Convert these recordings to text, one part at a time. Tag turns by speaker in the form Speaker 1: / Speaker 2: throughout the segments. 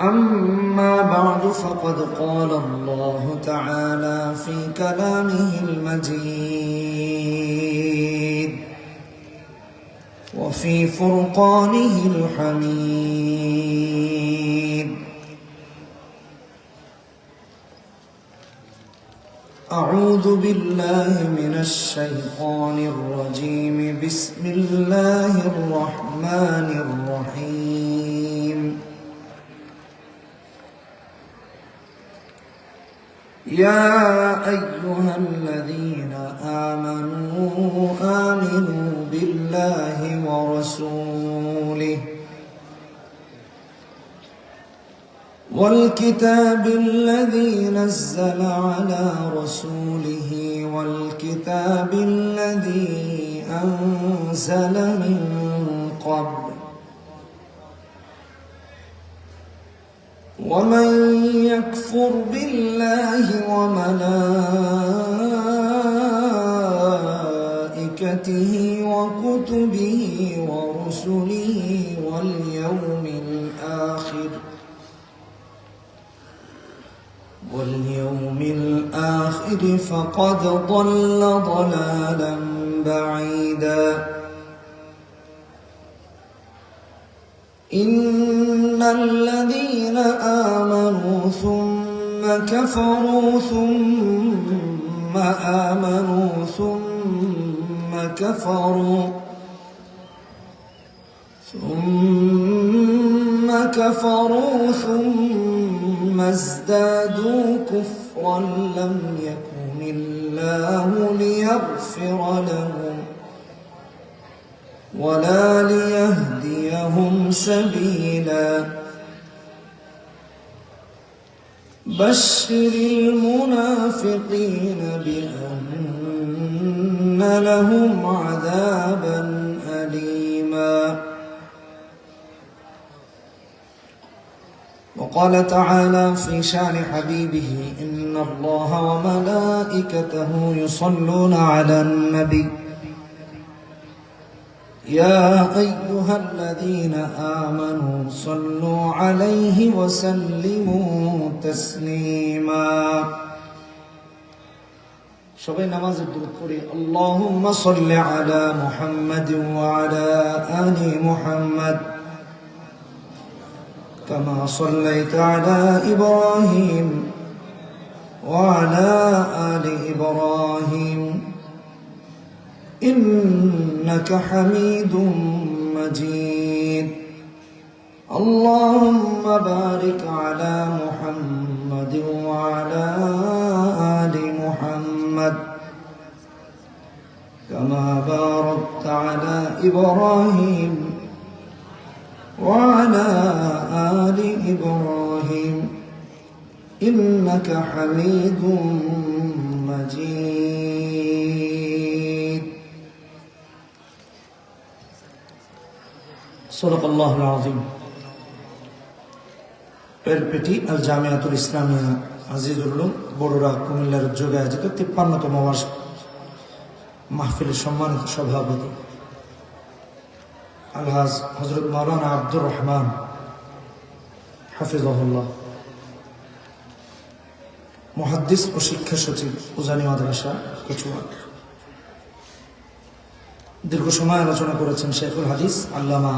Speaker 1: أما بعد فقد قال الله تعالى في كلامه المجيد وفي فرقانه الحميد. أعوذ بالله من الشيطان الرجيم. بسم الله الرحمن الرحيم. يا أيها الذين آمنوا بالله ورسوله والكتاب الذي نزل على رسوله والكتاب الذي أنزل من قبل ومن يكفر بالله وملائكته وكتبه ورسله واليوم الآخر فقد ضل ضلالا بعيدا. إن الذين آمنوا ثم كفروا ثم آمنوا ثم كفروا ثم ازدادوا كفرا لم يكن الله ليغفر لهم ولا ليهديهم سبيلا. بشر المنافقين بأن لهم عذابا أليما. وقال تعالى في شأن حبيبه إن الله وملائكته يصلون على النبي يا أيها الذين آمنوا صلوا عليه وسلموا تسليما. সবাই নামাজের দুরূদ পড়ি। اللهم صل على محمد وعلى آل محمد كما صليت على إبراهيم وعلى آل إبراهيم إنك حميد مجيد. اللهم بارك على محمد وعلى آل محمد كما باركت على إبراهيم وعلى آل إبراهيم إنك حميد مجيد. صدق الله العظيم. পেরপেটি আল জামিয়াতুল ইসলামিয়া আজিজুল উলুম বড়ুরা কুমিল্লার উদ্যোগে আয়োজিত 53তম বার্ষিক মাহফিলের সম্মানিত সভাপতি আলহাজ হযরত মাওলানা আব্দুর রহমান হাফিজাহুল্লাহ, মুহাদ্দিস ও শিক্ষা সচিব উজানি মাদ্রাসা কচুয়া, দীর্ঘ সময় আলোচনা করেছেন শেখুল হাদিস আল্লামা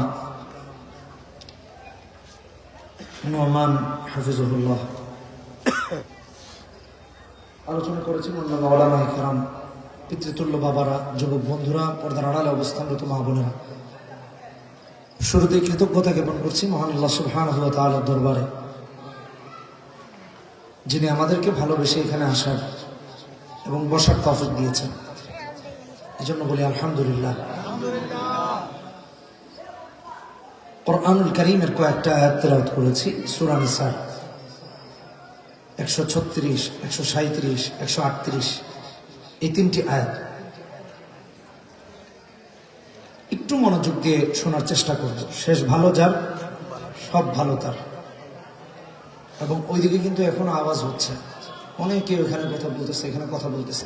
Speaker 1: নোমান হাফিজুল্লাহ, আলোচনা করেছেন অন্যান্য ওলামায়ে কেরাম, পিতৃতুল্য বাবারা, যুবক বন্ধুরা, পর্দার আড়ালে অবস্থানরত মা বোনেরা। শুরুতেই কৃতজ্ঞতা জ্ঞাপন করছি মহান আল্লাহ সুবহানাহু ওয়া তাআলার দরবারে, যিনি আমাদেরকে ভালোবেসে এখানে আসার এবং বসার তৌফিক দিয়েছেন। এজন্য বলি আলহামদুলিল্লাহ। কুরআনুল কারীমের কয়েকটা আয়াত তেলাওয়াত করেছি। সূরা নিসা 136, 137, 138 এই তিনটি আয়াত একটু মনোযোগ দিয়ে শোনার চেষ্টা করব। শেষ ভালো যার, সব ভালো তার। এবং ওইদিকে কিন্তু এখনো আওয়াজ হচ্ছে, অনেকে ওখানে কথা বলতেছে, এখানে কথা বলতেছে।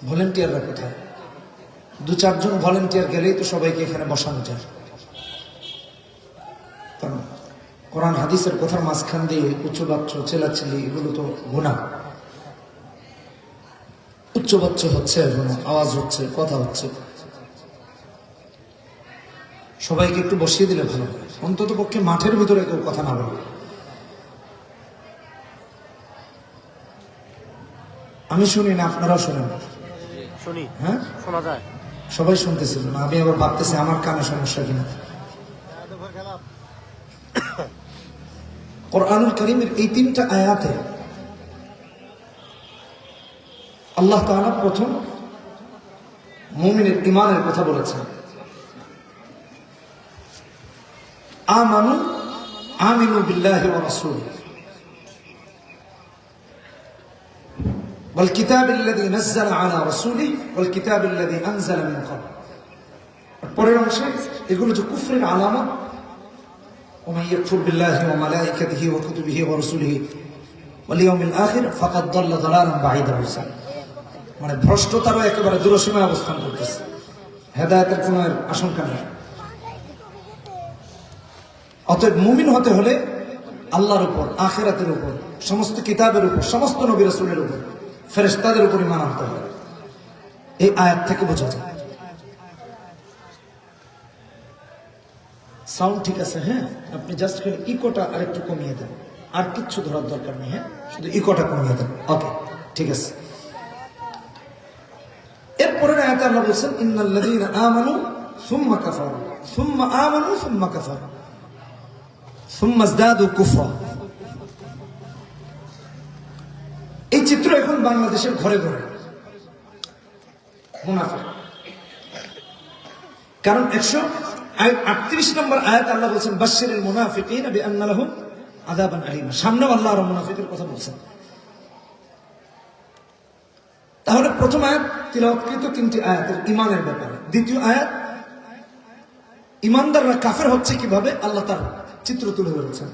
Speaker 1: ভলেন্টিয়াররা কোথায়? 2-4 জন ভলেন্টিয়ার গেলেই তো সবাইকে এখানে বসানো যায়। কারণ কোরআন হাদিসের কথার মাঝখান দিয়ে উচ্চবাচ্য চেলাচিলি এগুলো তো গুনাহ। উচ্চবাচ্য হচ্ছে, আওয়াজ হচ্ছে, কথা হচ্ছে, সবাইকে একটু বসিয়ে দিলে ভালো হয়। অন্তত পক্ষে মাঠের ভিতরে কেউ কথা না বলে। আমি শুনি না, আপনারাও শোনেন?
Speaker 2: শুনি,
Speaker 1: হ্যাঁ,
Speaker 2: শোনা যায়।
Speaker 1: সবাই শুনতেছিল না, আমি আবার ভাবতেছি আমার কানে সমস্যা কিনা। কোরআনুল কারীমের এই 3টা আয়াতে আল্লাহ তাআলা প্রথম মুমিনের ঈমানের কথা বলেছেন। আমিনু বিল্লাহি ওয়া রাসূলিহি ওয়াল কিতাবিল্লাযী নাযালা আলা রাসূলিহি ওয়াল কিতাবিল্লাযী আনজালা মিন ক্বাবল। পরের অংশে এগুলো যে কুফরের আলামত, ومن يكفر بالله وملائكته وكتبه ورسله واليوم الآخر فقد ضل ضلالا بعيدا বলছেন। মানে ভ্রষ্টতারও একেবারে দূরসীমায় অবস্থান করতেছে, হেদায়েতের কোনো আশঙ্কা নেই। অতএব মুমিন হতে হলে আল্লাহর উপর, আখিরাতের উপর, সমস্ত কিতাবের উপর, সমস্ত নবী রাসূলের উপর, ফেরেশতাদের উপর ঈমান আনতে হবে। এই আয়াত থেকে বোঝা যায়। সাউন্ড ঠিক আছে? হ্যাঁ, আপনি জাস্ট খালি ইকোটা আরেকটু কমিয়ে দেন, আর কিচ্ছু ধরার দরকার নেই। হ্যাঁ, শুধু ইকোটা কমিয়ে দেন। ওকে, ঠিক আছে। এরপরের আয়াতে আল্লাহ বলছেন ইন্নাল্লাযীনা আমানু সুম্মা কাফারু সুম্মা আমানু সুম্মা কাফারু সুম্মা ইজদাদু কুফরা। এই চিত্র এখন বাংলাদেশের ঘরে ঘরে মুনাফিক। কারণ 138 নম্বর আয়াত আল্লাহ বলছেন বাশশিরিল মুনাফিকিনা বিআন্না লাহুম আযাবান আলীমা। সামনে আল্লাহ আর মুনাফিকের কথা বলছেন। তাহলে প্রথম আয়াত তিলাওয়াতকৃত 3টি আয়াতের ঈমানের ব্যাপারে, দ্বিতীয় আয়াত ঈমানদাররা কাফের হচ্ছে কিভাবে আল্লাহ তার চিত্র তুলে ধরেছেন।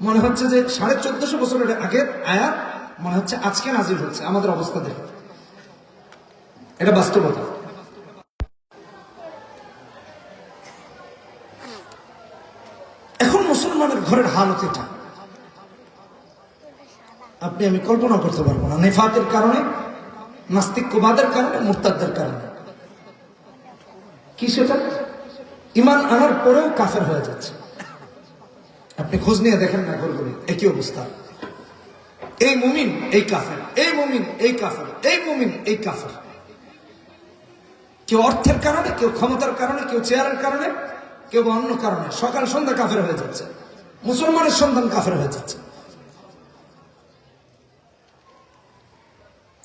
Speaker 1: মনে হচ্ছে যে 1450 বছরের আগের আয়াত মনে হচ্ছে আজকে নাজিল হচ্ছে আমাদের অবস্থা দেখে। এটা বাস্তবতা। এখন মুসলমানের ঘরের হালত এটা আপনি আমি কল্পনা করতে পারবো না। নেফাতের কারণে, নাস্তিক্যবাদের কারণে, মুরতাদদের কারণে। কি সেটা? ঈমান আনার পরেও কাফের হয়ে যাচ্ছে। আপনি খোঁজ নিয়ে দেখেন না, ঘরগুলি একই অবস্থা। এই মুমিন এই কাফের, এই মুমিন এই কাফের, এই মুমিন এই কাফের। কেউ অর্থের কারণে, কেউ ক্ষমতার কারণে, কেউ চেয়ারের কারণে, কেউ অন্য কারণে সকাল সন্ধ্যা কাফের হয়ে যাচ্ছে। মুসলমানের সন্তান কাফের হয়ে যাচ্ছে।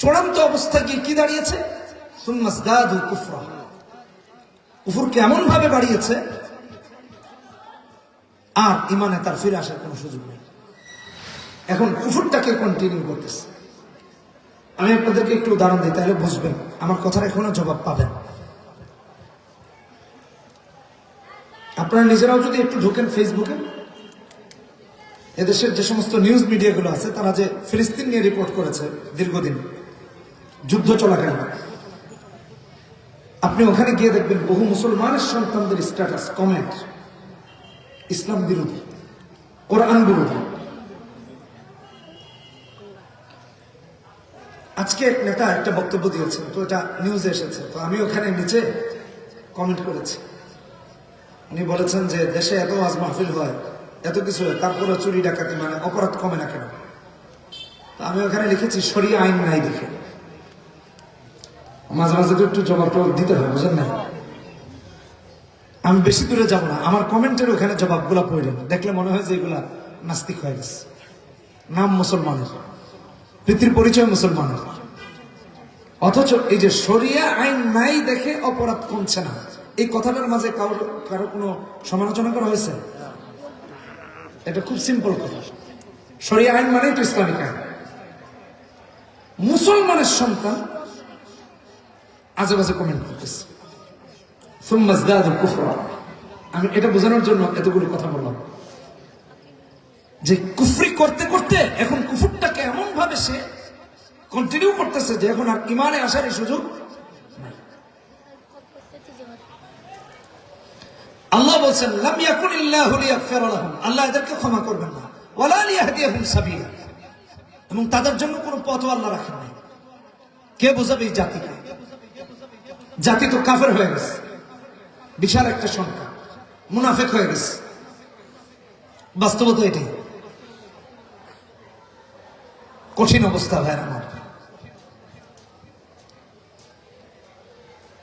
Speaker 1: চূড়ান্ত অবস্থা কি দাঁড়িয়েছে? সুম্মা ইজদাদু কুফরা। কুফরকে এমন ভাবে বাড়িয়েছে আর ঈমানে তার ফিরে আসার কোনো সুযোগ নেই। এখন কুফরটাকে কন্টিনিউ করতেছে। আমি আপনাদেরকে একটু উদাহরণ দিই, তাহলে বুঝবেন, আমার কথার এখনো জবাব পাবেন। আপনারা নিজেরাও যদি একটু ঢোকেন ফেসবুকে, এদেশের যে সমস্ত নিউজ মিডিয়াগুলো আছে তারা যে ফিলিস্তিন নিয়ে রিপোর্ট করেছে দীর্ঘদিন যুদ্ধ চলাকালীন, আপনি ওখানে গিয়ে দেখবেন বহু মুসলমানের সন্তানদের স্ট্যাটাস, কমেন্ট ইসলাম বিরোধী, কোরআন বিরোধী। আজকে এক নেতা একটা বক্তব্য দিয়েছে, তো এটা নিউজে এসেছে, তো আমি ওখানে নিচে কমেন্ট করেছি। উনি বলেছেন যে দেশে এত ওয়াজ মাহফিল হয়, এত কিছু হয়, তারপরে চুরি ডাকাতি মানে অপরাধ কমে না কেন? তো আমি ওখানে লিখেছি শরিয়া আইন নাই দেখে। মাঝে মাঝে তো একটু জবাব দিতে হয়, বুঝেন না? আমি বেশি দূরে যাব না, আমার কমেন্টের ওখানে জবাবগুলা পড়লেন, দেখলে মনে হয় যে এগুলা নাস্তিক হয়ে গেছে। নাম মুসলমানের, পিতৃ পরিচয় মুসলমানের, অথচ এই যে শরিয়া আইন নাই দেখে অপরাধ কমছে না, এই কথাটার মাঝে কারো কোনো সমালোচনা করা হয়েছে? এটা খুব সিম্পল কথা। শরিয়া আইন মানে তো ইসলামিক আইন। মুসলমানের সন্তান আজে বাজে কমেন্ট করতেছে। সুম্মা ইজদাদু কুফরা। আমি এটা বোঝানোর জন্য এতগুলো কথা বললাম যে কুফরি করতে করতে এখন কুফরটাকে এমন ভাবে সে কন্টিনিউ করতেছে যে এখন আর ঈমানে আসার সুযোগ নাই। আল্লাহ আল্লাহ বলছেন লাম ইয়াকুনিল্লাহু লিয়াগফিরা লাহুম, আল্লাহ এদেরকে ক্ষমা করবেন না, ওয়ালা লিয়াহদিয়াহুম সাবিলা, এবং তাদের জন্য কোনো পথ আল্লাহ রাখেন নাই। কে বোঝাবে এই জাতিকে? জাতি তো কাফের হয়ে গেছে, বিশাল একটা সংখ্যা মুনাফিক হয়ে গেছে। বাস্তবতা এটাই। কঠিন অবস্থা ভাইয়ের আমার।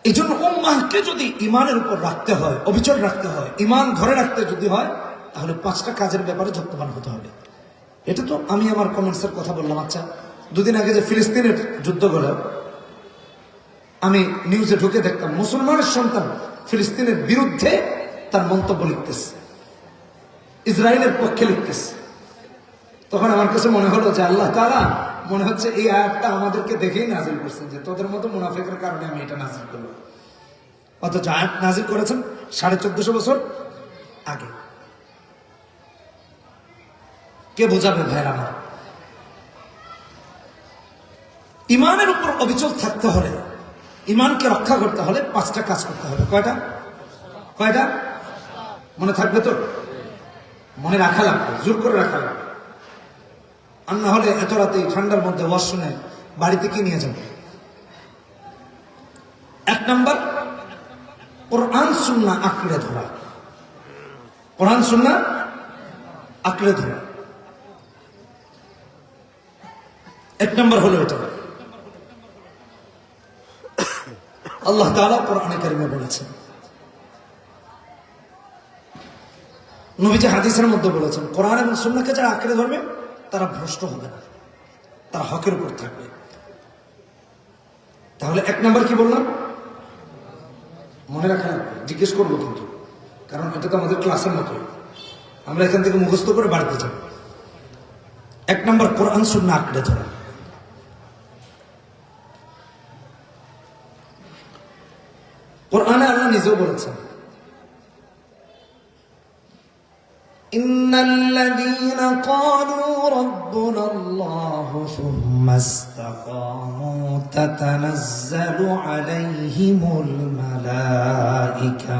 Speaker 1: এই জন্য উম্মাহকে যদি ইমানের উপর রাখতে হয়, অবিচল রাখতে হয়, ইমান ধরে রাখতে যদি হয়, তাহলে 5টা কাজের ব্যাপারে যত্নবান হতে হবে। এটা তো আমি আমার কমেন্টসের কথা বললাম। আচ্ছা, দুদিন আগে যে ফিলিস্তিনের যুদ্ধ হলো, আমি নিউজে ঢুকে দেখতাম মুসলমানের সন্তান ফিলিস্তিনের বিরুদ্ধে তার মন্তব্য লিখতেছে, ইসরায়েলের পক্ষে লিখতেছে। তখন আমার কাছে মনে হলো যে আল্লাহ তাআলা মনে হচ্ছে এই আয়াতটা আমাদেরকে দেখেই নাজিল করছেন, যে তোদের মতো মুনাফিকের কারণে আমি এটা নাজিল করলাম। অথচ আয়াত নাজিল করেছেন 1450 বছর আগে। কে বোঝাবে ভাইয়ের আমার? ইমানের উপর অবিচল থাকতে হলে, ইমানকে রক্ষা করতে হলে 5টা কাজ করতে হবে। কয়টা? কয়টা মনে থাকবে তো? মনে রাখা লাগবে, জোর করে রাখা লাগবে। আর না হলে এত রাতে ঠান্ডার মধ্যে ওয়াজ শুনে বাড়িতে কি নিয়ে যাবে? 1 নাম্বার, কোরআন সুন্নাহ আঁকড়ে ধরা। কোরআন সুন্নাহ আঁকড়ে ধরা 1 নাম্বার হলো এটা। আল্লাহ তাআলা কোরআনে কারিমে বলেছেন, নবীজি হাদিসের মধ্যে বলেছেন, কোরআন এবং সুন্নাহকে যারা আঁকড়ে ধরবে তারা ভ্রষ্ট হবে না, তারা হকের উপর থাকবে। তাহলে 1 নাম্বার কি বললাম? মনে রাখা লাগবে, জিজ্ঞেস করবো কিন্তু, কারণ এটা তো আমাদের ক্লাসের মতো, আমরা এখান থেকে মুখস্থ করে বাড়িতে যাব। 1 নাম্বার কোরআন সুন্নাহ আঁকড়ে ধরা। কোরআনে আল্লাহ নিজেও বলেছেন, ইন্নাল্লাযীনা ক্বালু রাব্বুনাল্লাহু সুম্মা ইসতাকামু তাতানাজ্জালু আলাইহিমুল মালায়েকা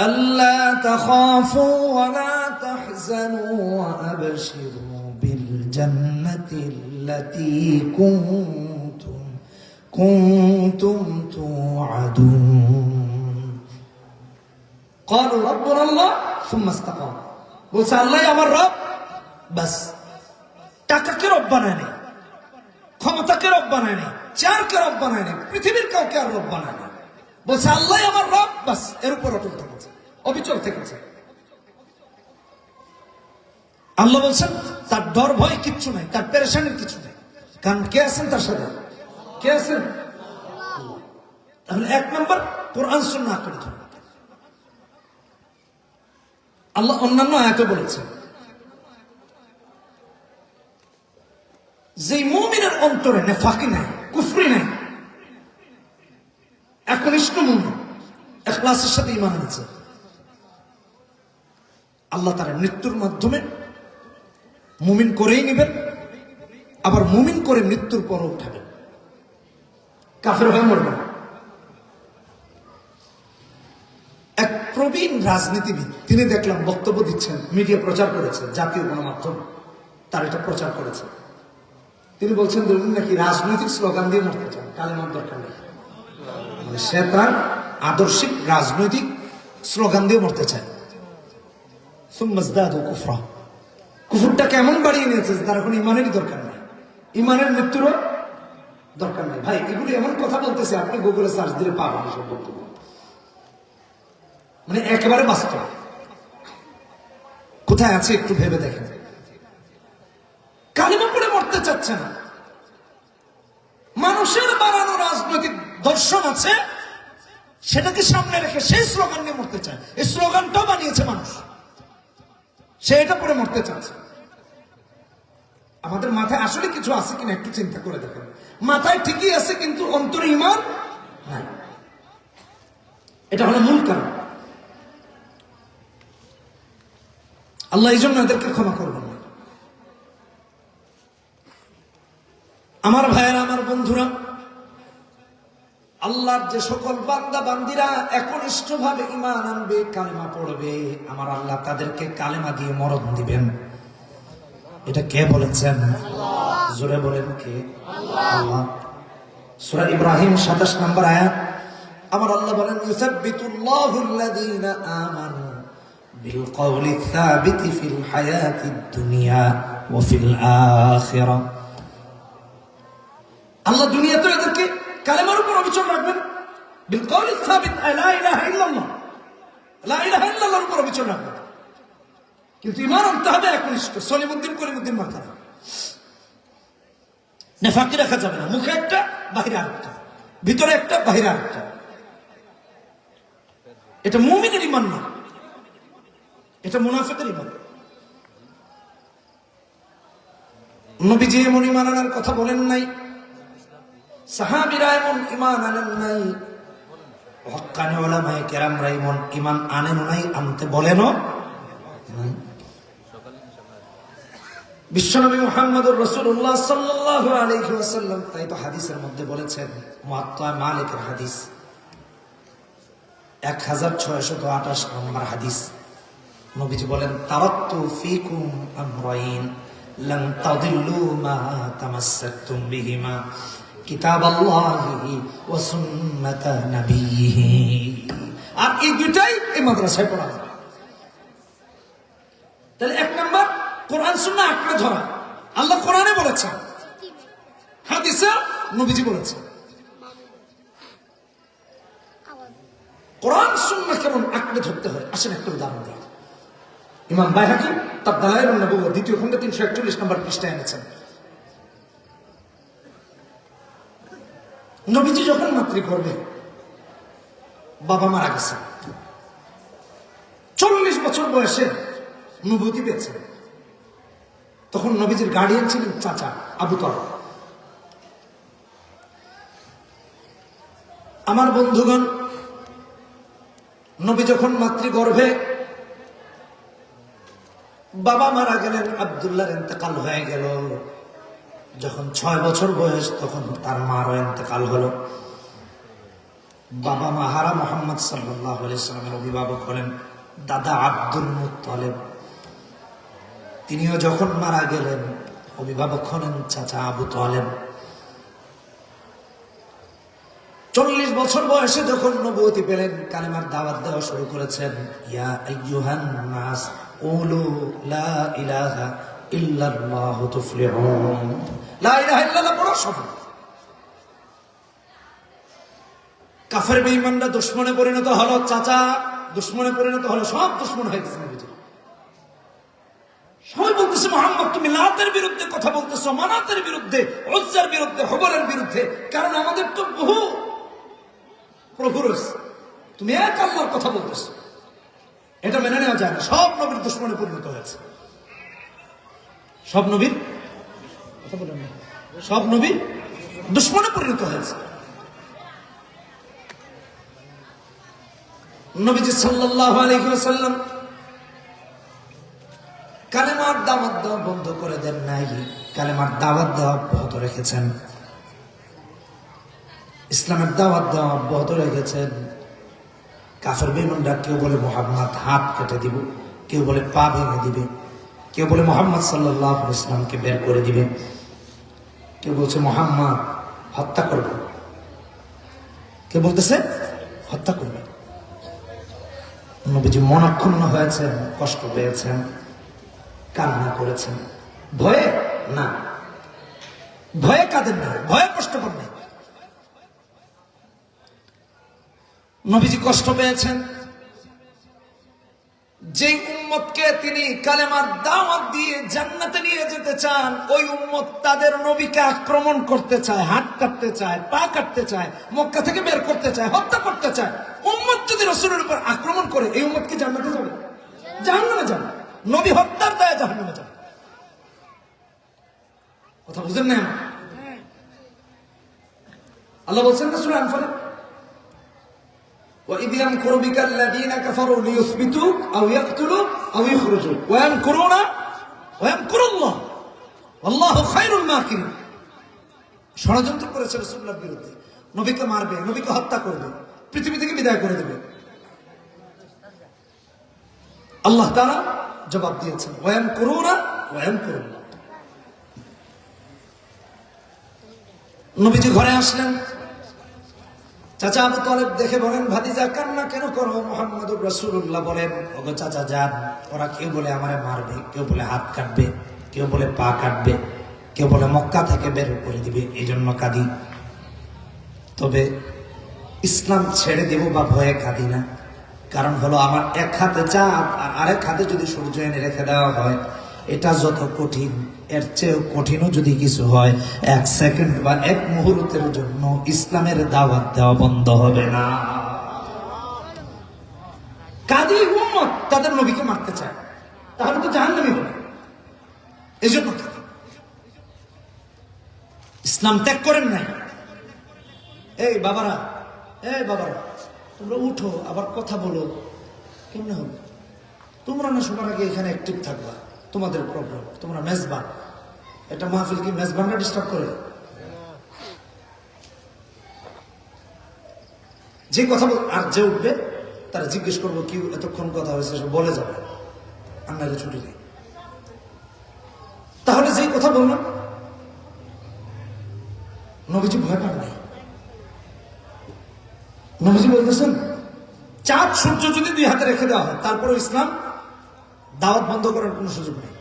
Speaker 1: আল্লা তাখাফু ওয়া লা তাহজানু ওয়া আবশিরু বিল জান্নাতিল্লাতী কুনতুম তুআদুন। ক্বালু রাব্বুনাল্লাহ সুম্মা ইসতাকামু, বলছে আল্লাহই আমার রব, বাস। টাকাকে রব বানায় নাই, ক্ষমতাকে রব বানায় নাই, চেয়ারকে রব বানায় নাই, পৃথিবীর কাউকে আর রব বানায় নাই। বলছে আল্লাহই আমার রব, বাস। এর উপর অটল থেকেছে, অবিচল থেকেছে। আল্লাহ বলছেন তার ডর ভয় কিচ্ছু নাই, তার পেরেশানির কিছু নাই, কারণ কে আছেন তার সাথে? কে আছেন? তাহলে 1 নাম্বার কোরআন সুন্নাহ আঁকড়ে ধরা। আল্লাহ অন্যান্য আয়াতে বলেছেন, যে মুমিনের অন্তরে নেফাকি নাই, কুফরি নাই, একনিষ্ঠ মুমিন, ইখলাসের সাথে ঈমান এনেছে, আল্লাহ তারা মৃত্যুর মাধ্যমে মুমিন করেই নেবেন, আবার মুমিন করে মৃত্যুর পর উঠাবেন, কাফের হয়ে মরবেন। এক প্রবীণ রাজনীতিবিদ, তিনি দেখলাম বক্তব্য দিচ্ছেন, মিডিয়া প্রচার করেছে, জাতীয় গণমাধ্যম তার এটা প্রচার করেছে। তিনি বলছেন যে উনি নাকি রাজনৈতিক স্লোগান দিয়ে মরতে চান, কালেমার দরকার নেই। মানে সে তার আদর্শিক রাজনৈতিক স্লোগান দিয়ে মরতে চায়। সুম্মাজদাদু কুফরা, কুফরটা কেমন বাড়িয়ে নিয়েছে তার এখন ইমানেরই দরকার নেই, ইমানের মৃত্যুরও দরকার নেই। ভাই এগুলি এমন কথা বলতেছে, আপনি গুগলে সার্চ দিলে পাবেন এসব বক্তব্য, মানে একেবারে বাস্তব। কোথায় আছে একটু ভেবে দেখেন। কালিমা পড়ে মরতে চাচ্ছে না, মানুষের বানানো রাজনৈতিক দর্শন আছে, সেটাকে সামনে রেখে সেই স্লোগান নিয়ে মরতে চায়। এই স্লোগানটাও বানিয়েছে মানুষ, সে এটা পড়ে মরতে চাচ্ছে। আমাদের মাথায় আসলে কিছু আছে কিনা একটু চিন্তা করে দেখেন। মাথায় ঠিকই আছে, কিন্তু অন্তরে ঈমান নাই। এটা হলো মূল কারণ। আল্লাহ এই জন্য এদেরকে ক্ষমা করবেন না। আমার ভাইয়েরা, আমার বন্ধুরা, আল্লাহর যে সকল বান্দা বান্দিরা একনিষ্ঠভাবে ঈমান আনবে, কালেমা পড়বে, আমার আল্লাহ তাদেরকে কালেমা দিয়ে মরণ দিবেন। এটা কে বলেছেন? জোরে বলেন কে? আল্লাহ। সূরা ইব্রাহিম 27 নম্বর আয়াত, আমার আল্লাহ বলেন ইউসাব্বিতুল্লাহু আল্লাযীনা আমানু বিল কওলি সাবিতি ফিল হায়াতিদ দুনিয়া ওয়া ফিল আখিরাহ। আল্লাহ দুনিয়াতে এদেরকে কালেমার উপর অবিচল রাখবেন। বিল কওলি সাবিত, লা ইলাহা ইল্লাল্লাহ, লা ইলাহা ইল্লাল্লাহর উপর অবিচল রাখবেন। কিন্তু ঈমান আনতে হবে একনিষ্ঠ, সলিমুদ্দিন কলিমুদ্দিন মাথা নেফাকি রাখা যাবে না। মুখে একটা, বাহিরে আরেকটা, ভিতরে একটা, বাহিরে আরেকটা। এটা মুমিনের ঈমান না, এটা মুনাফিকের ঈমান। নবীজি এমন ঈমান আনার কথা বলেন নাই, সাহাবীরা এমন ঈমান আনেন নাই, হক্কানি উলামায়ে কেরামরা এমন ঈমান আনেন নাই, আনতে বলেনও নাই। বিশ্বনবী মুহাম্মদুর রাসূলুল্লাহ সাল্লাল্লাহু আলাইহি ওয়াসাল্লাম তাই তো হাদিসের মধ্যে বলেছেন, মুআত্তা মালিকের হাদিস 1628 নম্বর হাদিস, নবীজি বলেন তারাক্তু ফীকুম আমরাইন লান তাদিল্লু মা তামাসসাকতুম বিহিমা কিতাবাল্লাহি ওয়া সুন্নাতা নবিয়্যিহি। আর এই দুটাই এই মাদ্রাসায় পড়া হয়। তাহলে এক নাম্বার কোরআন সুন্নাহ আঁকড়ে ধরা। আল্লাহ কোরআনে বলেছেন, হাদিসে নবীজি বলেছেন। কোরআন সুন্নাহ কেমন আঁকড়ে ধরতে হয়, আসেন একটা উদাহরণ দিই। ইমাম বাইহাকী তার দালায়েলুন নবুওয়াহ 2য় খণ্ডে 341 নম্বর পৃষ্ঠায় এনেছেন। নবীজি যখন মাতৃগর্ভে, বাবা মারা গেছে, 40 বছর বয়সে নবুয়তি পেয়েছেন। তখন নবীজির গার্ডিয়ান ছিলেন চাচা আবু তালেব। আমার বন্ধুগণ, নবী যখন মাতৃগর্ভে, বাবা মারা গেলেন, আব্দুল্লাহর ইন্তেকাল হয়ে গেল। যখন 6 বছর বয়স, তখন তার মারও ইন্তেকাল হলো। বাবা মা হারা মুহাম্মদ সাল্লাল্লাহু আলাইহি ওয়াসাল্লামের অভিভাবক হলেন দাদা আব্দুল মুত্তালিব। তিনিও যখন মারা গেলেন, অভিভাবক হলেন চাচা আবু তালেব। 40 বছর বয়সে যখন নবুয়তি পেলেন, কালেমার দাওয়াত দেওয়া শুরু করেছেন। ইয়া আইয়ুহান নাস কুলু লা ইলাহা ইল্লাল্লাহু তুফলিহুন। লা ইলাহা ইল্লাল্লাহ পড়া সফল। কাফের বেঈমানরা দুশমনে পরিণত হলো, চাচা দুশমনে পরিণত হলো, সব দুশমন হয়ে গেছে। নবীজি সবাই বলতেছে, মুহাম্মদ তুমি লাতের বিরুদ্ধে কথা বলতেছো, মানাতের বিরুদ্ধে, উজ্জার বিরুদ্ধে, হুবলের বিরুদ্ধে। কারণ আমাদের তো বহু প্রভু রয়েছে, তুমি এক আল্লাহর কথা বলতেছো, এটা মেনে নেওয়া যায় না। সব নবীর দুশমনে পরিণত হয়েছে। সব নবীর কথা বলেন না, সব নবী দুশমনে পরিণত হয়েছে। নবীজি সাল্লাল্লাহু আলাইহি ওয়াসাল্লাম কালেমার দাওয়াত দেওয়া বন্ধ করে দেন নাই, কালেমার দাওয়াত দেওয়া অব্যাহত রেখেছেন, ইসলামের দাওয়াত দেওয়া অব্যাহত রেখেছেন। কাফের বেঈমানরা কেউ বলে মুহাম্মদ হাত কেটে দিব, কেউ বলে পা ভেঙে দিবে, কেউ বলে মুহাম্মদ সাল্লাল্লাহু আলাইহি ওয়াসাল্লামকে বের করে দিবে, কেউ বলছে মুহাম্মদ হত্যা করবে, কেউ বলতেছে হত্যা করবে। নবীজি মনক্ষুণ্ণ হয়েছেন, কষ্ট পেয়েছেন, কান্না করেছেন। ভয়ে না, ভয়ে কাঁদেন না, ভয়ে কষ্ট করেন না। নবীজি কষ্ট পেয়েছেন। যে উম্মতকে তিনি কালেমার দাওয়াত দিয়ে জান্নাতে নিয়ে যেতে চান, ওই উম্মত তাদের নবীকে আক্রমণ করতে চায়, হাত কাটতে চায়, পা কাটতে চায়, মক্কা থেকে বের করতে চায়, হত্যা করতে চায়। উম্মত যদি রাসূলের উপর আক্রমণ করে, এই উম্মত কি জান্নাতে যাবে? জাহান্নামে যাবে। নবী হত্যার দায়ে জাহান্নামে যাবে। কথা বুঝেন না? আল্লাহ বলছেন না সূরা আনফালে, وَإِذْ يَمْكُرُ بِكَ الَّذِينَ كَفَرُوا لِيُثْبِتُوكَ أَوْ يَقْتُلُوكَ أَوْ يُخْرِجُوكَ وَيَمْكُرُونَ وَيَمْكُرُ اللَّهُ وَاللَّهُ خَيْرُ الْمَاكِرِينَ। ষড়যন্ত্র করেছে রাসূলুল্লাহর বিরুদ্ধে। নবীকে মারবে, নবীকে হত্যা করবে, পৃথিবী থেকে বিদায় করে দেবে। আল্লাহ তাআলা জবাব দিয়েছেন, ওয়ায়ামকুরুনা ওয়ায়ামকুরুল্লাহ। নবীজি ঘরে আসলেন, চাচা আবু তালেব দেখে বলেন, ভাতিজা কান্না কেন করো? মুহাম্মদুর রাসূলুল্লাহ বলেন, ওগো চাচা যান, ওরা কেউ বলে আমারে মারবে, কেউ বলে হাত কাটবে, কেউ বলে পা কাটবে, কেউ বলে মক্কা থেকে বের করে দিবে, এই জন্য কাঁদি। তবে ইসলাম ছেড়ে দেব বা ভয়ে কাঁদি না, কারণ হলো আমার এক হাতে চাঁদ আর আরেক হাতে যদি সূর্য এনে রেখে দেওয়া হয়, এটা যত কঠিন, এর চেয়েও কঠিনও যদি কিছু হয়, এক সেকেন্ড বা এক মুহূর্তের জন্য ইসলামের দাওয়াত দেওয়া বন্ধ হবে না। কাদি উম্মত তাদের নবীকে মারতে চায়, তাহলে তো জাহান্নামী হবে, এই জন্য ইসলাম ত্যাগ করেন নাই। এই বাবারা, তোমরা উঠো, আবার কথা বলো, কেমনে হবে? তোমরা না সবার আগে এখানে অ্যাক্টিভ থাকবা, তোমাদের প্রবলেম, তোমরা মেজবান। এটা মাহফিল কি মেজবানরা ডিস্টার্ব করে? যে কথা বল, আর যে উঠবে তারা জিজ্ঞেস করবো কি এতক্ষণ কথা হয়েছে, সে বলে যাবে, আন্নারে ছুটি নেই। তাহলে যেই কথা বললাম, নবীজি ভয় পান নাই। নবীজি বলতেছেন, চাঁদ সূর্য যদি দুই হাতে রেখে দেওয়া হয়, তারপরে ইসলাম দাওয়াত বন্ধ করার কোন সুযোগ নেই।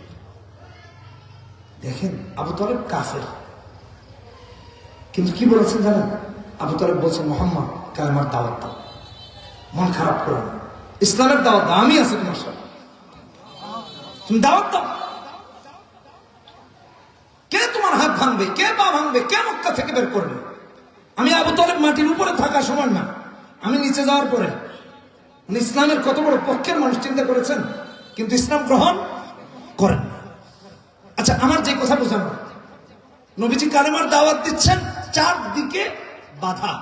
Speaker 1: দেখেন, আবু তালেব কাফের, কিন্তু কি বলেছেন জানেন? আবু তালেব বলছেন, মুহাম্মদ কালেমার দাওয়াত দাও, মন খারাপ করো না, ইসলামের দাওয়াত দাও, আমি আছি তোমার সাথে, তুমি দাওয়াত দাও। কে তোমার হাত ভাঙবে, কে পা ভাঙবে, কে মক্কা থেকে বের করবে? আমি আবু তালেব মাটির উপরে থাকার সময় না, আমি নিচে যাওয়ার পরে। ইসলামের কত বড় পক্ষের মানুষ, চিন্তা করেছেন? কিন্তু ইসলাম গ্রহণ করেন। আচ্ছা, আমার যে কথা বোঝানো, নবীজি কালেমার দাওয়াত দিচ্ছেন, চারদিকে বাধা,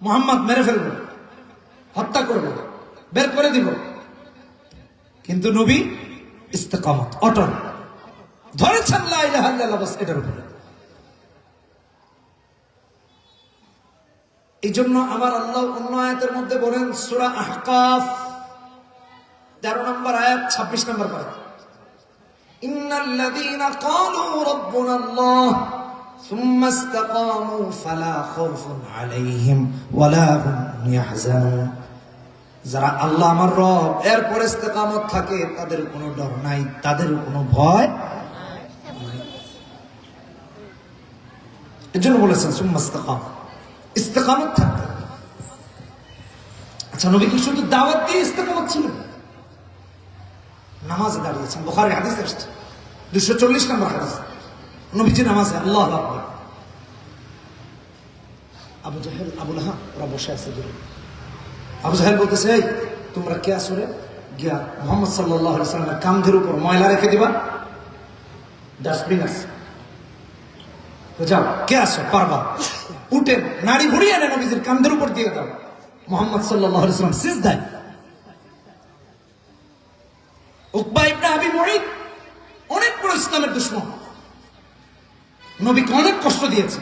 Speaker 1: মুহাম্মদ মেরে ফেলবো, হত্যা করবো, বের করে দিব, কিন্তু নবী ইস্তেকামত, অটল ধরেছেন লা ইলাহা ইল্লাল্লাহ, বাস এটার উপরে। এই জন্য আমার আল্লাহ অন্য আয়াতের মধ্যে বলেন, সূরা আহকাফ 13 নম্বর আয়াত 26 নম্বর পারা, ইন্নাল্লাযীনা ক্বালু রাব্বুনাল্লাহ সুম্মা ইসতাকামু ফালা খাউফুন আলাইহিম ওয়ালা হুম ইয়াহজানুন। যারা আল্লাহ আমার রব এরপরে ইস্তেকামত থাকে, তাদের কোনো ডর নাই, তাদের কোনো ভয় নাই। এজন্য বলেছেন সুম্মা ইসতাকামু, ইস্তেকামত থাকতে। আচ্ছা, নবী কি শুধু দাওয়াত দিয়ে ইস্তেকামত ছিলেন? নামাজে দাঁড়িয়েছেন, বুখারী হাদিস আসছে 240 নম্বর হাদিস, নবীজি নামাজে আল্লাহু আকবার। আবু জাহেল, আবু লাহাব ওরা বসে আছে দূরে। আবু জাহেল বলতেছে, এই তোমরা কে আসরে গিয়া মুহাম্মদ সাল্লাল্লাহু আলাইহি ওয়াসাল্লামের কাঁধের উপর ময়লা রেখে দিবা, ডাস্টবিন আছে, যাও, কে আসো, পারবা, উঠেন, নাড়ি ঘুরিয়ে এনে নবীজির কাঁধের উপর দিয়ে দাও। মুহাম্মদ সাল্লাল্লাহু আলাইহি ওয়াসাল্লাম সিজদায়। উকবা ইবনে আবি মুঈত অনেক বড় ইসলামের দুশমন, নবীকে অনেক কষ্ট দিয়েছে,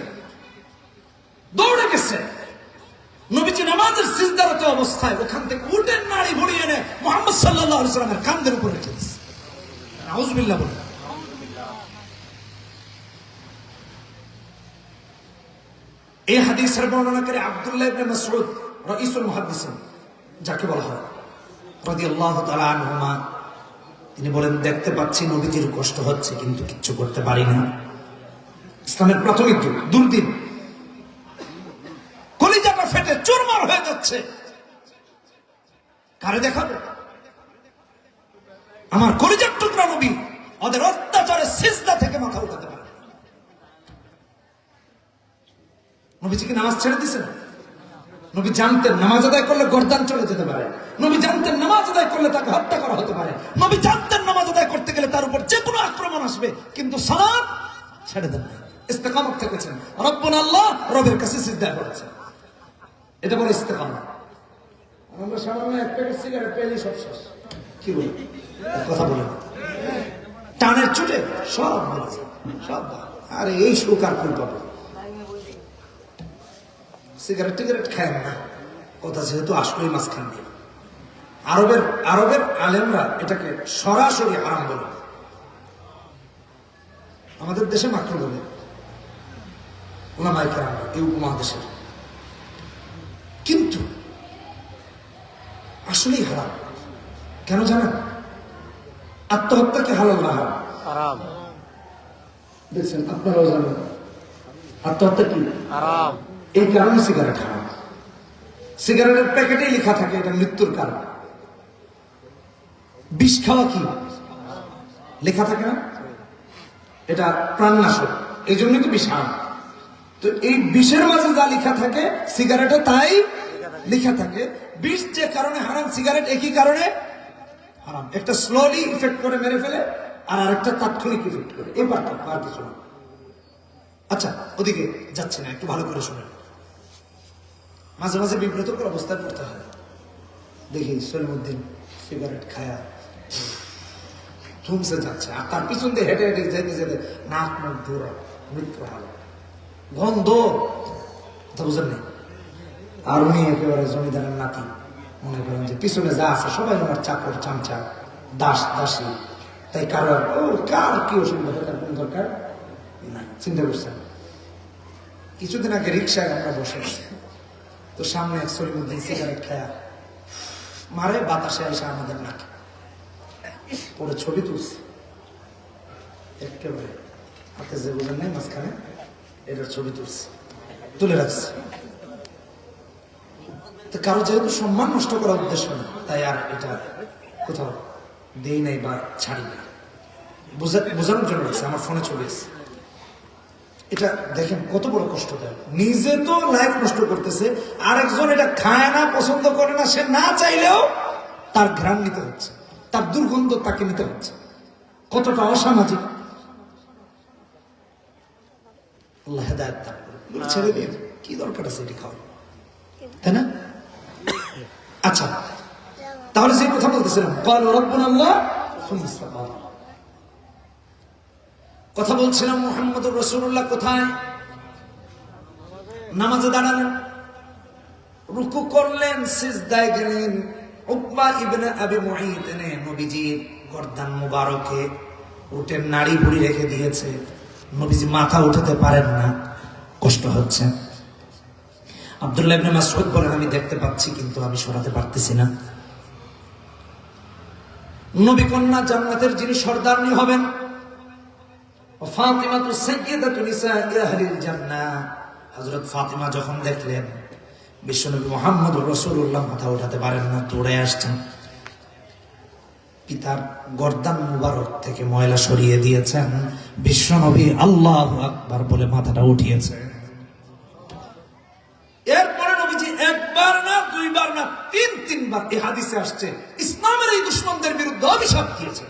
Speaker 1: দৌড়ে গেছে, নবীজি নামাজের সিজদারত অবস্থায় ওখান থেকে উঠেন, নাড়ি ঘুরিয়ে এনে মুহাম্মদ সাল্লাল্লাহু আলাইহি ওয়াসাল্লামের কাঁধের উপর রেখে দিয়েছে। নাউযুবিল্লাহ বলে। এই হাদিসের বর্ণনাকারী আব্দুল্লাহ ইবনে মাসউদ রাইসুল মুহাদ্দিসিন, যাকে বলা হয় রাদিয়াল্লাহু তাআলা আনহুমা, তিনি বলেন, দেখতে পাচ্ছি নবীজির কষ্ট হচ্ছে, কিন্তু কিচ্ছু করতে পারি না। ইসলামের প্রাথমিক যুগ, দুর্দিন, কলিজাটা ফেটে চুরমার হয়ে যাচ্ছে, কারে দেখাবো? আমার কলিজার টুকরা নবী ওদের অত্যাচারে সিজদা থেকে মাথা উঠাতে পারে। নবীজি কি নামাজ ছেড়ে দিয়েছেন? নবী জানতেন নামাজ আদায় করলে গর্দান চলে যেতে পারে, নবী জানতেন নামাজ আদায় করলে তাকে হত্যা করা হতে পারে, নবী জানতেন নামাজ আদায় করতে গেলে তার উপর যে কোনো আক্রমণ আসবে, কিন্তু সালাত ছেড়ে দেন না, ইস্তেকামত থেকেছেন, রব্বুনা আল্লাহ, রবের কাছে সিজদা করেছেন। এটা বলে ইস্তেকামত। আমরা সামান্য এক প্যাকেট সিগারেট পেলেই সব শেষ, কি বলি, কথা বলে টানের চুটে সব বলেছে, সব। আরে এই সুখ আর কই পাবো? সিগারেট টিগারেট খায় না, কথা যেহেতু আসলোই মাঝখান দিয়ে। আরবের আলেমরা এটাকে সরাসরি হারাম বলে, আমাদের দেশে মাত্র বলে ওলামায়ে কেরাম এই উপমহাদেশের, কিন্তু আসলেই হারাম। কেন জানেন? আত্মহত্যাকে হালাল না হারাম দেখছেন, আপনারাও জানেন আত্মহত্যা কি হারাম। এই কারণে সিগারেট হারাম। সিগারেটের প্যাকেটেই লেখা থাকে এটা মৃত্যুর কারণ। বিষ খাওয়া কি লেখা থাকে না, এটা প্রাণনাশক, এই জন্যই তো বিষ হারাম। তো এই বিষের মাঝে যা লেখা থাকে সিগারেটও তাই লেখা থাকে। বিষ যে কারণে হারাম, সিগারেট একই কারণে হারাম। একটা স্লোলি ইফেক্ট করে মেরে ফেলে, আর আরেকটা তাৎক্ষণিক ইফেক্ট করে, এই পার্থক্য, আর কিছু না। আচ্ছা, ওদিকে যাচ্ছে না, একটু ভালো করে শুনেন। মাঝে মাঝে বিব্রতকর অবস্থায় পড়তে হয়। দেখি সলিমুদ্দিন সিগারেট খায়া থুমসে যাচ্ছে, আর তার পিছন দিয়ে হেঁটে হেঁটে যেতে যেতে নাক মুখ ধরে মৃত্যু হল, গন্ধ, কথা বুঝেন নেই। আর উনি একেবারে জমিদারের নাতি, মনে করেন যে পিছনে যা আছে সবাই আমার চাকর চামচা দাস দাসী, তাই কারো কার কি অসুবিধা, তার কোন দরকার নাই। চিন্তা করছেন, কিছুদিন আগে রিক্সায় আমরা বসে আছি, তো সামনে এক সলিমুদ্দিন সিগারেট খায়া মারে, বাতাসে এসে আমাদের নাকে পরে ছবি তুলছে, একেবারে হাতে যে বোঝেন নাই মাঝখানে এটার ছবি তুলছে, তুলে রাখছে। তো কারো যেহেতু সম্মান নষ্ট করার উদ্দেশ্য না, তাই আর এটা কোথাও দেই নাই বা ছাড়ি নাই, বোঝানোর জন্য রাখছে। আমার ফোনে ছবি আছে, এটা দেখেন কত বড় কষ্ট দেয়। নিজে তো লাইফ নষ্ট করতেছে, আরেকজন এটা খায় না, পছন্দ করে না, সে না চাইলেও তার ঘ্রাণ নিতে হচ্ছে, তার দুর্গন্ধ তাকে নিতে হচ্ছে। কতটা অসামাজিক! আল্লাহ হেদায়েত দান করুন। ছেড়ে দিয়ে কি দরকার আছে এটি খাওয়া, তাই না? আচ্ছা, তাহলে যে কথা বলতেছিলাম, কথা বলছিলাম মুহাম্মদুর রাসূলুল্লাহ কোথায়? নামাজে দাঁড়ালেন, রুকু করলেন, সিজদায় গেলেন। উকবা ইবনে আবি মুঈত নবীজির গর্দান মুবারকে উটের নাড়ি ভুড়ি রেখে দিয়েছে, নবীজি মাথা উঠাতে পারেন না, কষ্ট হচ্ছে। আব্দুল্লাহ ইবনে মাসউদ বলেন, আমি দেখতে পাচ্ছি কিন্তু আমি সরাতে পারতেছি না। নবী কন্যা জান্নাতের যিনি সর্দারনী হবেন, ফাতিমাতু সাইয়্যিদাতু নিসাঈ আহলিল জান্নাহ, হযরত ফাতিমা যখন দেখলেন বিশ্বনবী মুহাম্মদুর রাসূলুল্লাহ মাথা উঠাতে পারেন না, দৌড়ে আসছেন, পিতার গর্দান মুবারক থেকে ময়লা সরিয়ে দিয়েছেন, বিশ্বনবী আল্লাহু আকবার বলে মাথাটা উঠিয়েছে। এরপরে নবীজি একবার না, দুইবার না, তিনবার এই হাদিসে আসছে ইসলামের এই দুশমনদের বিরুদ্ধে অভিশাপ দিয়েছে,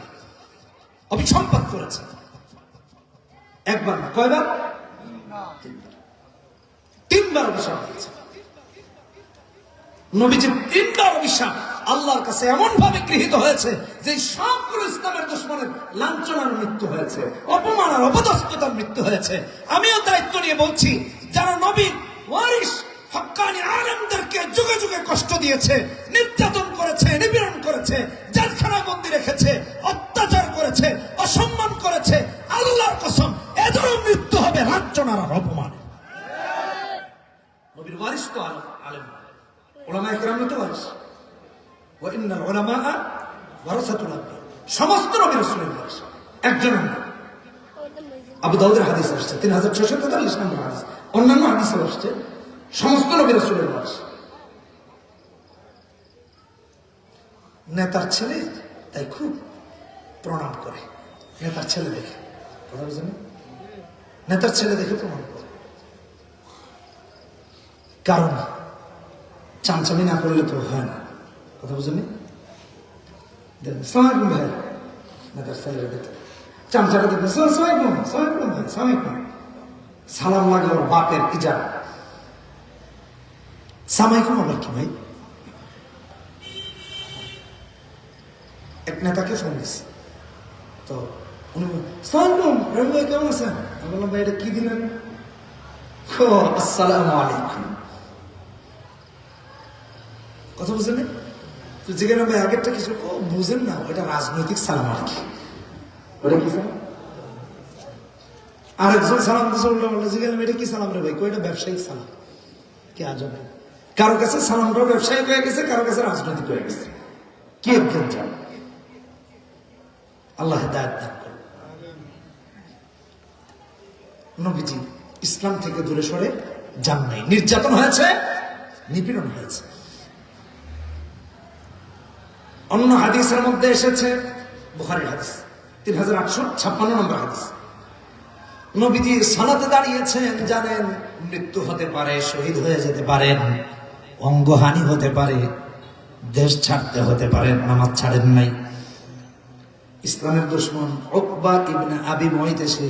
Speaker 1: অভিসম্পাত করেছে। একবার না, কয়বার? তিনবার অভিশাপ দিয়েছে নবীজি। তিনবার অভিশাপ আল্লাহর কাছে এমন ভাবে গৃহীত হয়েছে যে সবগুলো ইসলামের দুশমনের লাঞ্ছনার মৃত্যু হয়েছে, অপমান আর অপদস্থতার মৃত্যু হয়েছে। আমিও দায়িত্ব নিয়ে বলছি, যারা নবীর ওয়ারিস হক্কানি আলেমদেরকে যুগে যুগে কষ্ট দিয়েছে, নির্যাতন করেছে, নিপীড়ন করেছে, জেলখানায় বন্দী রেখেছে, অত্যাচার করেছে, অসম্মান করেছে, আল্লাহর কসম এদেরও মৃত্যু হবে লাঞ্ছনার আর অপমান। নবীর ওয়ারিস তো আলেম, উলামায়ে কেরাম তো ওয়ারিস। ওয়া ইন্নাল উলামা ওয়ারাসাতুল আনবিয়া, সমস্ত নবী রাসূলের ওয়ারিস, একজন না। আবু দাউদের হাদিস আসছে 3643 নম্বর হাদিস, অন্যান্য হাদিসে আসছে সমস্ত নবী রাসূলের ওয়ারিস। নেতার ছেলে তাই খুব প্রণাম করে, নেতার ছেলে দেখে, কথা বুঝেন, নেতার ছেলে দেখে প্রণাম করে। কারণ চামচামি না করলে তো হয় না, কথা বুঝেন। সালামালাইকুম ভাই, নেতার ছেলে দেখে চামচাটা দেখবে, সালামালাইকুম, সালামালাইকুম ভাই, সালামালাইকুম, সালাম লাগে ওর বাপের ইজারা। সালামালাইকুম আবার কি ভাই? এক নেতাকে ফোন দিচ্ছে, তো উনি সালামালাইকুম রবি ভাই, কেমন আছেন? আমি বললাম ভাই এটা কি দিলেন? আসসালামু আলাইকুম। কথা বুঝেন না? তো যেখানে ভাই আগেরটা কিছু বুঝেন না, ওটা রাজনৈতিক সালাম আর কি। ওটা কি সালাম? আরেকজন সালাম দিচ্ছে উল্টা পাল্টা, যেখানে এটা কি সালাম রে ভাই? এটা ব্যবসায়িক সালাম। কি আজব! কারো কাছে সালামটাও ব্যবসায়িক হয়ে গেছে, কারো কাছে রাজনৈতিক হয়ে গেছে। কি একজন জান? আল্লাহ হেদায়েত দান করুন। নবীজি ইসলাম থেকে দূরে সরে যান নাই। নির্যাতন হয়েছে, নিপীড়ন হয়েছে। অন্য হাদিসের মধ্যে এসেছে, বুখারীর হাদিস 3856 নম্বর হাদিস, নবীজি সালাতে দাঁড়িয়েছেন, জানেন মৃত্যু হতে পারে, শহীদ হয়ে যেতে পারেন, অঙ্গহানি হতে পারে, দেশ ছাড়তে হতে পারে, নামাজ ছাড়েন নাই। ইসলামের দুশমন উকবা ইবনে আবি মুঈত এসে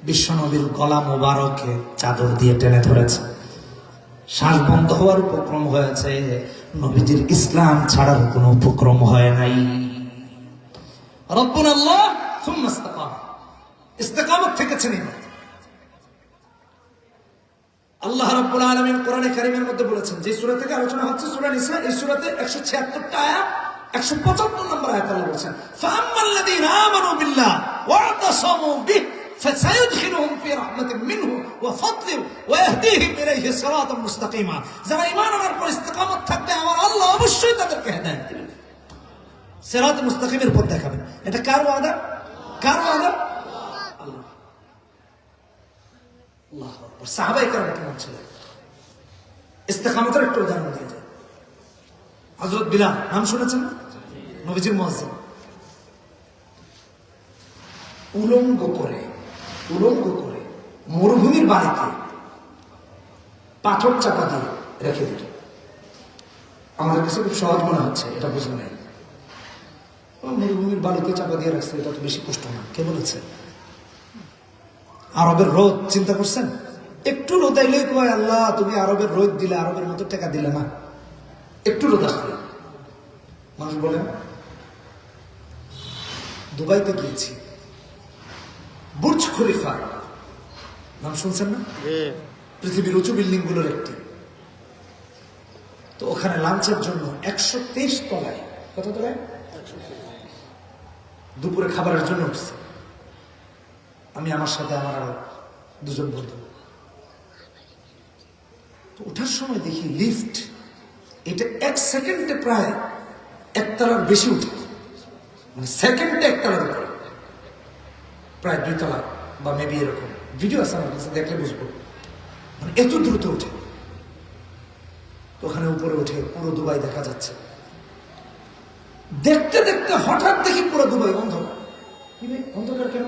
Speaker 1: বিশ্বনবীর গলা মোবারকে চাদর দিয়ে টেনে ধরেছে। শ্বাস বন্ধ হওয়ার উপক্রম হয়েছে, নবীজির ইসলাম ছাড়ার কোনো উপক্রম হয় নাই। রব্বুনা আল্লাহ সুম্মা ইসতাকাম, ইস্তেকামত থেকেছেন ইমান। আল্লাহ রাব্বুল আলামিন কোরআনে কারীমের মধ্যে বলেছেন, যে সূরা থেকে আলোচনা হচ্ছে সূরা নিসা, এই সূরাতে 176টা আয়াত, 175 নম্বর আয়াত আল্লাহ বলেছেন, ফাআম্মাল্লাযীনা আমানু বিল্লাহ ওয়া আতাসামু বিহি ফাসায়ুদখিলুহুম ফি রাহমাতিন মিনহু ওয়া ফাদলিন ওয়া ইয়াহদিহিম ইলাইহি সিরাতাম মুস্তাকিমা। যারা ঈমান আনার পর ইস্তেকামত থাকবে, আমার আল্লাহ অবশ্যই তাদেরকে হেদায়েত দিবেন, সিরাত মুস্তাকিমের পথ দেখাবেন। এটা কার ওয়াদা? কার ওয়াদা? আল্লাহ। আল্লাহু আকবার। সাহাবায়ে কেরাম কেমন ছিলেন? ইস্তেকামতের একটা উদাহরণ দিয়ে যায়। হযরত বিলাল নাম শুনেছেন না? নবীজির মুয়াজ্জিন। উলঙ্গ করে মরুভূমির বাড়িতে পাথর চাপা দিয়ে রেখে দিল। আমাদের কাছে খুব সহজ মনে হচ্ছে, এটা বুঝে নেই। মরুভূমির বাড়িতে চাপা দিয়ে রাখছে, এটা তো বেশি কষ্ট না। কে বলেছে? আরবের রোদ চিন্তা করছেন? একটু রোদ আইলেই কয় আল্লাহ তুমি আরবের রোদ দিলে, আরবের মতো টাকা দিলে না। একটু রোদ আসলে মানুষ বলেন। দুবাইতে গিয়েছি, বুর্জ খলিফা নাম শুনছেন না? পৃথিবীর উঁচু বিল্ডিং গুলোর একটি। তো ওখানে লাঞ্চের জন্য 123 তলায়, কত তলায়? দুপুরে খাবারের জন্য উঠছে আমি, আমার সাথে আমার আরো দুজন বন্ধু। তো ওঠার সময় দেখি লিফট, এটা 1 সেকেন্ডে প্রায় 1 তলার বেশি উঠে, মানে সেকেন্ডে 1 তলার উপরে, প্রায় 2 তলা বা মেবি এরকম। ভিডিও আছে আমার কাছে, দেখলে বুঝবো, মানে এত দ্রুত উঠে। তো ওখানে উপরে উঠে পুরো দুবাই দেখা যাচ্ছে। দেখতে দেখতে হঠাৎ দেখি পুরো দুবাই অন্ধকার। অন্ধকার কেন?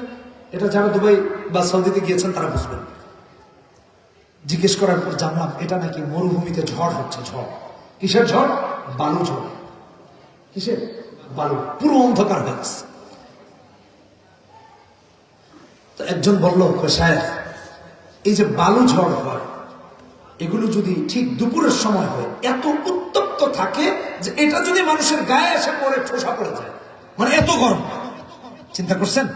Speaker 1: এটা যারা দুবাই বা সৌদিতে গিয়েছেন তারা বুঝবেন। জিজ্ঞেস করার পর জানলাম এটা নাকি মরুভূমিতে ঝড় হচ্ছে। ঝড় কিসের ঝড়? বালু ঝড়। কিসের? বালু। পুরো অন্ধকার হয়ে গেছে। তো একজন বলল, সাহেব এই যে বালু ঝড় হয়, এগুলো যদি ঠিক দুপুরের সময় হয়, এত উত্তপ্ত থাকে যে এটা যদি মানুষের গায়ে এসে পড়ে ঠোসা পড়ে যায়, মানে এত গরম। চিন্তা করছেন?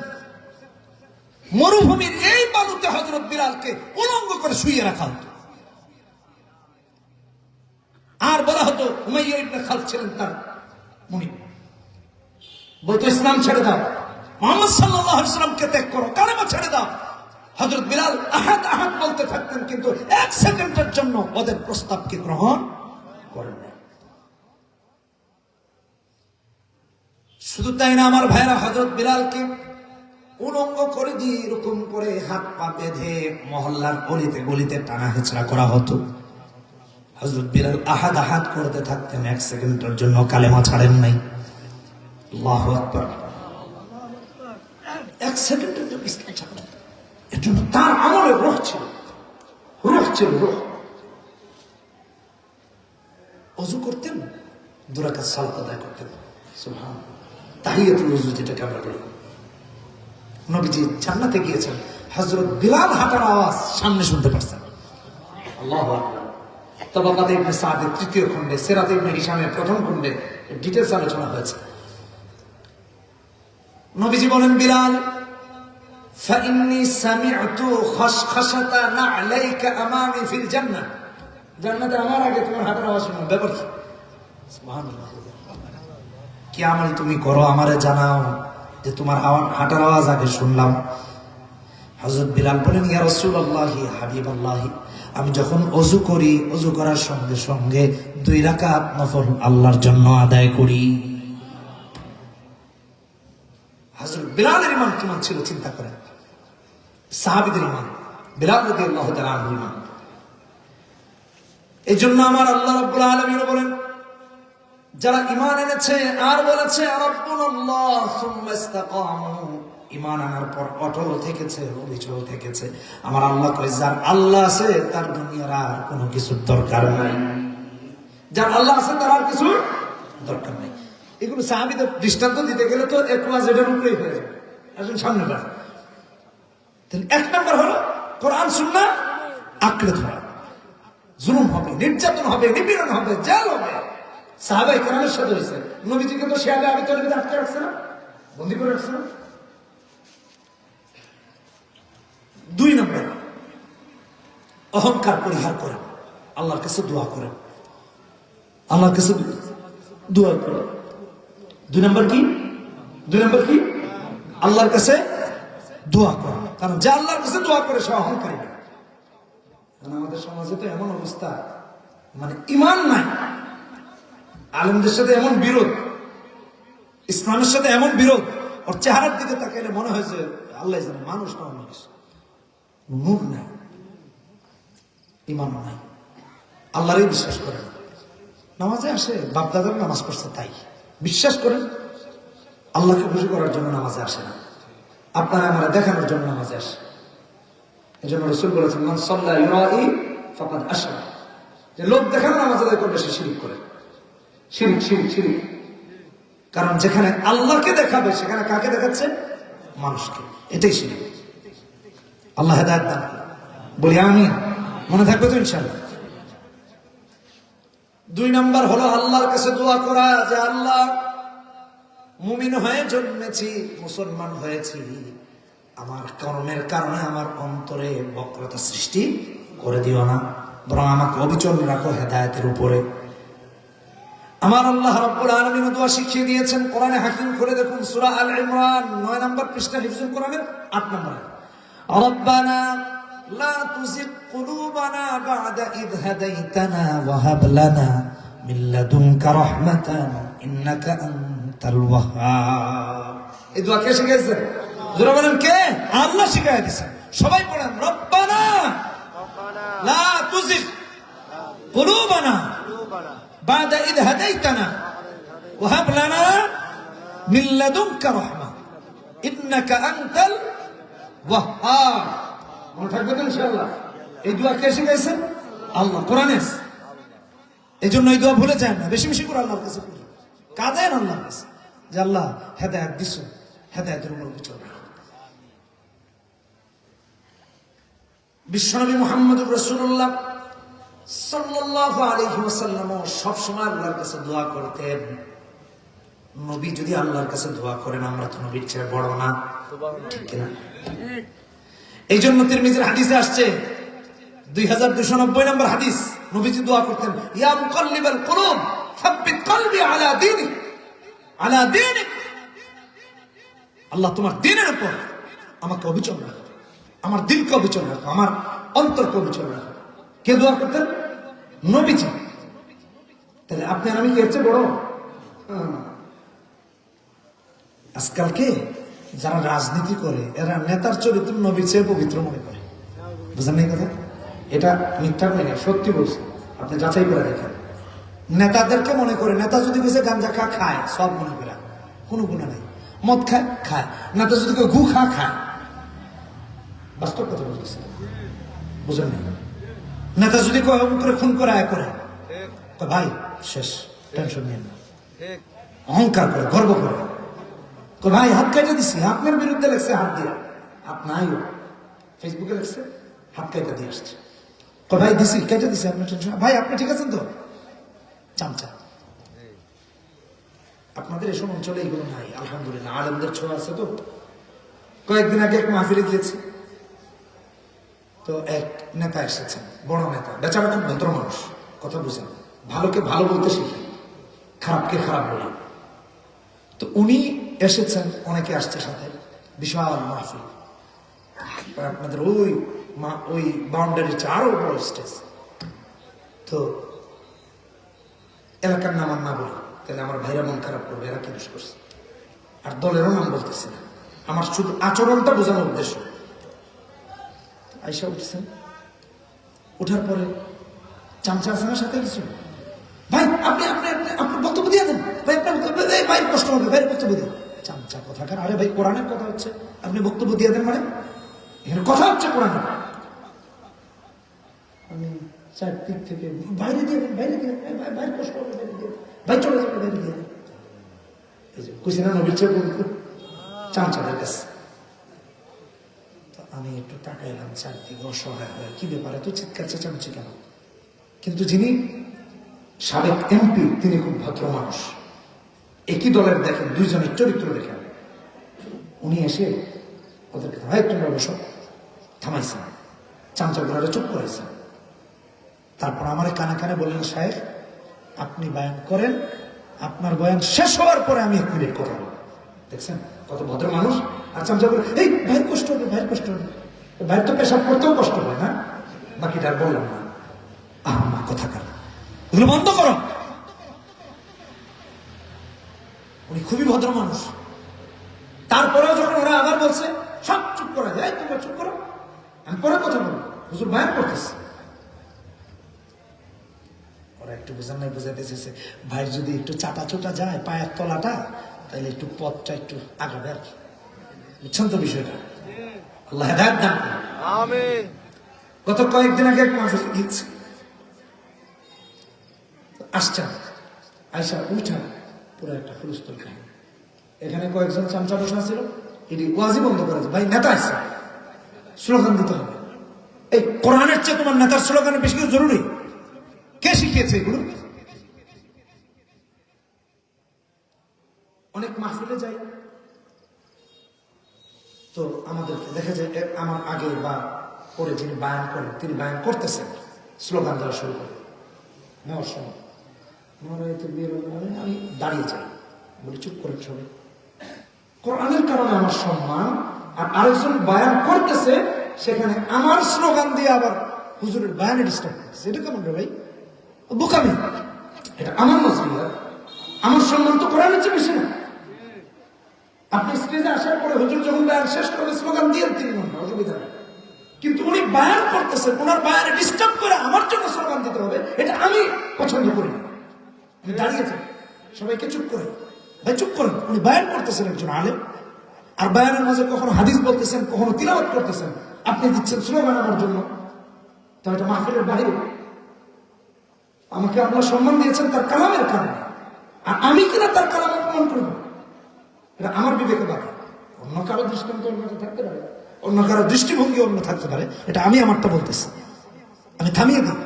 Speaker 1: মরুভূমির এই বালুতে হযরত বিলালকে উলঙ্গ করে শুইয়ে রাখা হতো, আর বলা হতো উমাইয়া ইবনে খালদ ছিলেন তার মুনিব, বলতো ইসলাম ছেড়ে দাও, মুহাম্মদ সাল্লাল্লাহু আলাইহি ওয়াসাল্লামকে ত্যাগ করো, কালেমা ছেড়ে দাও। হযরত বিলাল আহাদ আহাদ বলতে থাকতেন, কিন্তু 1 সেকেন্ডের জন্য ওদের প্রস্তাবকে গ্রহণ করেন না। শুধু তাই না আমার ভাইরা, হযরত বিলালকে উলঙ্গ করে দিয়ে এরকম করে হাত পা বেঁধে মহল্লার গলিতে গলিতে টানা হেঁচড়া করা হতো। হযরত বিলাল আহাদ আহাদ করতে থাকতেন, 1 সেকেন্ডের জন্য কালেমা ছাড়েন নাই। আল্লাহু আকবার। 1 সেকেন্ডের জন্য ইসলাম ছাড়েন। এর জন্য তার আমলে রূহ ছিল, রূহ। ওযু করতেন, 2 রাকাত সালাত আদায় করতেন। সুবহানাল্লাহ। তাহিয়াতুল ওযু যেটাকে আমরা বলি। নবীজি জান্নাতে গিয়েছেন, হযরত বিলাল হাঁটার আওয়াজ সামনে শুনতে পারছেন। আল্লাহু আকবার। তাবাকাত ইবনে সাদের 3য় খণ্ডে, সিরাত ইবনে হিশামের 1ম খণ্ডে ডিটেইলস আলোচনা হয়েছে। নবীজি বলেন, বিলাল ফাইন্নী সামি'তু খাশখাশাতা না'লাইকা আমামি ফিল জান্নাহ। জান্নাতে আমার আগে তোমার হাঁটার আওয়াজ শুনলাম। ব্যাপার কি? সুবহানাল্লাহ। কি আমল তুমি করো আমারে জানাও, যে তোমার হাঁটার আওয়াজ আগে শুনলাম। হযরত বিলাল বলেন, ইয়া রাসূলুল্লাহ, হাবিবাল্লাহ, আমি যখন ওযু করি, ওযু করার সঙ্গে সঙ্গে 2 রাকাত নফল আল্লাহর জন্য আদায় করি। হযরত বিলালের ঈমান কেমন ছিল চিন্তা করেন, সাহাবীদের ঈমান, বিলাল রাদিয়াল্লাহু তাআলা আনহু ঈমান। এই জন্য আমার আল্লাহ রাব্বুল আলামিন বলেন, যারা ঈমান এনেছে আর বলেছে রাব্বুনাল্লাহ সুম্মা ইসতাকামু, ঈমান আনার পর অটল থেকেছে, অবিচল থেকেছে, আমার আল্লাহ কয় যার আল্লাহ আছে তার দুনিয়ার আর কোনো কিছুর দরকার নাই। যার আল্লাহ আছে তার আর কিছু দরকার নাই। এগুলো সাহাবীদের দৃষ্টান্ত দিতে গেলে তো এক ক্লাস এটার উপরেই হয়ে যাবে। আসুন সামনে যান। তাহলে 1 নম্বর হলো কোরআন সুন্নাহ আঁকড়ে ধরা। জুলুম হবে, নির্যাতন হবে, নিপীড়ন হবে, জেল হবে। সাহাবায়ে কেরামের সাথে হয়েছে। নবীজিকে তো শিয়া আবি তালেব আটকে রাখছে না, বন্দী করে রাখছে না। 2 নম্বর, অহংকার পরিহার করেন, আল্লাহর কাছে দোয়া করেন, আল্লাহর কাছে দোয়া করেন। 2 নম্বর কি? 2 নম্বর কি? আল্লাহর কাছে দোয়া করা। কারণ যে আল্লাহর কাছে দোয়া করে সে অহংকারী না। কারণ আমাদের সমাজে তো এমন অবস্থা, মানে ঈমান নাই, আলেমদের সাথে এমন বিরোধ, ইসলামের সাথে এমন বিরোধ, ওর চেহারার দিকে তাকাইলে মনে হয় যে আল্লাহ জানে মানুষ না মানুষ। নূর নাই, ঈমান নাই, আল্লাহরই বিশ্বাস করে না। নামাজে আসে, বাপদাদার নামাজ পড়ছে তাই বিশ্বাস করেন, আল্লাহকে খুশি করার জন্য নামাজে আসে না, আপনারা আমরা দেখানোর জন্য নামাজে আসে। এই জন্য রাসূল বলেছেন, মান সাল্লা ইউরাই ফাকাদ আশরাক, যে লোক দেখানো নামাজ আদায় করবে সে শিরক করে। শিরক শিরক শিরক। কারণ যেখানে আল্লাহকে দেখাবে সেখানে কাকে দেখাচ্ছে? মানুষকে। এটাই শিরক। আল্লাহ হেদায়েত দান করুন, বলি আমিন। মনে থাকবে তো ইনশাআল্লাহ। 2 নম্বর হলো আল্লাহর কাছে দোয়া করা, যে আল্লাহ মুমিন হয়ে জন্মেছি, মুসলমান হয়েছি, আমার কর্মের কারণে আমার অন্তরে বক্রতা সৃষ্টি করে দিও না, বরং আমাকে অবিচল রাখো হেদায়েতের উপরে। আমার আল্লাহ রাব্বুল আলামিন দোয়া শিখিয়ে দিয়েছেন, কোরআনে হাকিম খুলে দেখুন, সূরা আল ইমরান 9 নম্বর পৃষ্ঠা, হিফজুল কোরআনের 8 নম্বর। রব্বানা লা তুযিগ কুলুবানা বা'দা ইয হাদাইতানা ওয়া হাব লানা মিন লাদুনকা রাহমাতান ইন্নাকা আনতাল ওয়াহ্হাব। এই দোয়া কে শিখিয়েছেন? যারা বলেন কে? আল্লাহ শিখিয়ে দিয়েছেন। সবাই পড়েন, রব্বানা লা তুযিগ কুলুবানা বা'দা ইয হাদাইতানা ওয়া হাব লানা মিন লাদুনকা রাহমা ইন্নাকা আনতাল ওয়াহ্হাব। মনে থাকবে তো ইনশাআল্লাহ। এই দোয়া কে শিখাইছেন? আল্লাহ, কোরআনে। এই জন্য এই দোয়া ভুলে যায় না, বেশি বেশি করে আল্লাহর কাছে করি, কাঁদেন আল্লাহর কাছে যে আল্লাহ হেদায়েত দিছো, হেদায়েতের উপর বিচার। বিশ্বনবী মুহাম্মদুর রাসূলুল্লাহ সাল্লাল্লাহু আলাইহি ওয়াসাল্লাম সব সময় আল্লাহর কাছে দোয়া করতেন। নবী যদি আল্লাহর কাছে দোয়া করেন, আমরা তো নবীর চেয়ে বড় না, ঠিক কিনা? এই জন্য তিরমিজির হাদিসে আসছে 2290 নম্বর হাদিস, নবীজি দোয়া করতেন, ইয়া মুকাল্লিবাল কুলুব সাব্বিত কলবি আলা দীনিক, আলা দীনিক। আল্লাহ তোমার দ্বীনের উপর আমাকে অবিচল রাখো, আমার দিলকে অবিচল রাখো, আমার অন্তরকে অবিচল রাখো। কে দোয়া করতেন? নবীজি। তাহলে আপনি আর আমি কি এর চেয়ে বড়? আজকালকে যারা রাজনীতি করে এরা নেতার চরিত্র নবীর চেয়ে পবিত্র মনে করে। বুঝলেন এই কথা? এটা মিথ্যা নয়, সত্যি বলছি, আপনি যাচাই করে দেখেন। নেতাদেরকে মনে করে, নেতা যদি বসে গাঁজা খায় সব মনে করে, কোনো গুণা নেই। মদ খায় খায়, নেতা যদি কেউ ঘু খায়। বাস্তব কথা বলতেছে, বুঝলেন না? নেতা যদি কেউ করে খুন করে আয় করে, ভাই শেষ, টেনশন নিয়ে না, অহংকার করে, গর্ব করে, ভাই হাত কেটে দিছি, আপনার বিরুদ্ধে লেখছে হাত দিয়া, হাত নাই, ফেসবুকে লেখছে হাত কেটে দিয়ে আসছে, ভাই দিছি কেটে দিছি, আপনার টেনশন, ভাই আপনি ঠিক আছেন তো? চামচা। আপনাদের এসব অঞ্চলে এগুলো নাই আলহামদুলিল্লাহ, আলেমদের ছোঁয়া আছে তো। কয়েকদিন আগে এক মাহফিলে গিয়েছে, তো এক নেতা এসেছেন, বড় নেতা, বেচারা খুব ভদ্র মানুষ, কথা বুঝেন, ভালোকে ভালো বলতে শিখে, খারাপকে খারাপ বলি। তো উনি এসেছেন, অনেকে আসছে সাথে, বিশাল মাহফিল, আপনাদের ওই বাউন্ডারির আরো বড় স্টেজ। তো এলাকার নাম আর না বলি, তাহলে আমার ভাইরা মন খারাপ করবে, এরা কি দোষ করছে। আর দলেরও নাম বলতেছি না, আমার শুধু আচরণটা বোঝানোর উদ্দেশ্য। আয়সা উঠছেন, ওঠার পরে চামচা আছে না সাথে কিছু, ভাই আপনি আপনি আপনি বক্তব্য দিয়ে দেন, ভাই আপনার বাইরে কষ্ট হবে, বাইরে বক্তব্য দিন। চামচা কথাকার, আরে ভাই কোরআনের কথা হচ্ছে, আপনি বক্তব্য দিয়ে দেন মানে? এখানে কথা হচ্ছে কোরআনের। আমি চারদিক থেকে বাইরে দিয়ে দেন, বাইরে দিয়ে দেন, বাইরে কষ্ট হবে, বাইরে দিয়ে দেন, ভাই চলে যাবে, বাইরে দিয়ে দেন। কুসি না নবীর চেয়ে চামচাদের কাছে। তো আমি একটু তাকাইলাম চারদিকে, অসহায় হয়ে, কি ব্যাপারে তো চিৎকার চেঁচামেচি কেন? কিন্তু যিনি সাবেক এমপি তিনি খুব ভদ্র মানুষ, একই দলের দেখেন, দুইজনের চরিত্র দেখেন। উনি এসে ওদেরকে তোমরা বসো থামাইছেন, চামচাগুলারে চুপ করেছেন। তারপর আমার কানে কানে বললেন, সাহেব আপনি বয়ান করেন, আপনার বয়ান শেষ হওয়ার পরে আমি 1 মিনিট কথা বলবো। দেখছেন কত ভদ্র মানুষ। আর চামচা বলে, এই ভাইয়ের কষ্ট হবে, ভাইয়ের কষ্ট হবে, ভাইয়ের তো পেশাব করতেও কষ্ট হয় না। বাকিটা আর বললাম না। মা কথা কার, এগুলো বন্ধ করো। উনি খুবই ভদ্র মানুষ। তারপরেও যখন ওরা আবার বলছে সব চুপ করা যায়, তোমরা চুপ করো, আমি পরে কথা বলবো, হুজুর বয়ান করতেছে। ওরা একটু বোঝার নাই, বোঝাতে চেয়েছে ভাইয়ের যদি একটু চাটা চোটা যায় পায়ের তলাটা, তাহলে একটু পথটা একটু আগাবে আর কি। বুঝছেন তো বিষয়টা? আল্লাহ হেদায়েত দান করুন। আমিন। গত কয়েকদিন আগে এক মাহফিলে গিয়েছি, আসছেন আয়সা উঠা পুরো একটা হুলস্থুল কাহিনী। এখানে কয়েকজন চামচা বসা ছিল, এটি ওয়াজি বন্ধ করেছে, ভাই নেতা আসছে, স্লোগান দিতে হবে। এই কোরআনের চেয়ে তোমার নেতার স্লোগানের বেশি কিছু জরুরি? কে শিখিয়েছে এগুলো? অনেক মাহফিলে যাই তো আমাদেরকে দেখা যায়, আমার আগে বা পরে যিনি বায়ান করেন, তিনি বায়ান করতেছেন, স্লোগান দেওয়া শুরু করে নেওয়ার সময় আমি দাঁড়িয়ে যাই, বলি চুপ করে সবাই, কোরআনের কারণে আমার সম্মান। আর আরেকজন বায়ান করতেছে, সেখানে আমার স্লোগান দিয়ে আবার হুজুরের বায়ানে ডিস্টার্ব করতেছে। এটা কেমন রে ভাই? বোকামি। এটা আমার মসজিদ, আমার সম্মান তো কোরআনের চেয়ে বেশি না। আপনি স্টেজে আসার পরে হুজুর যখন বায়ান শেষ করবে, স্লোগান দিয়ে 3 ঘন্টা, অসুবিধা নেই। কিন্তু উনি বায়ান করতেছেন, ওনার বায়ানে ডিস্টার্ব করে আমার জন্য স্লোগান দিতে হবে, এটা আমি পছন্দ করি না। আমি দাঁড়িয়েছি, সবাইকে চুপ করে, ভাই চুপ করেন, উনি বায়ান করতেছেন, একজন আলেম। আর বায়ানের মাঝে কখনো হাদিস বলতেছেন, কখনো তিলাওয়াত করতেছেন, আপনি দিচ্ছেন স্লোগান আমার জন্য, তো এটা মাহফিলের বাইরে। আমাকে আপনার সম্মান দিয়েছেন তার কালামের কারণে, আর আমি কিনা তার কালাম অপমান করবো? এটা আমার বিবেকে বাধা। অন্য কারো দৃষ্টান্ত অন্য থাকতে পারে, অন্য কারো দৃষ্টিভঙ্গি অন্য থাকতে পারে, এটা আমি আমারটা বলতেছি। আমি থামিয়ে দিই।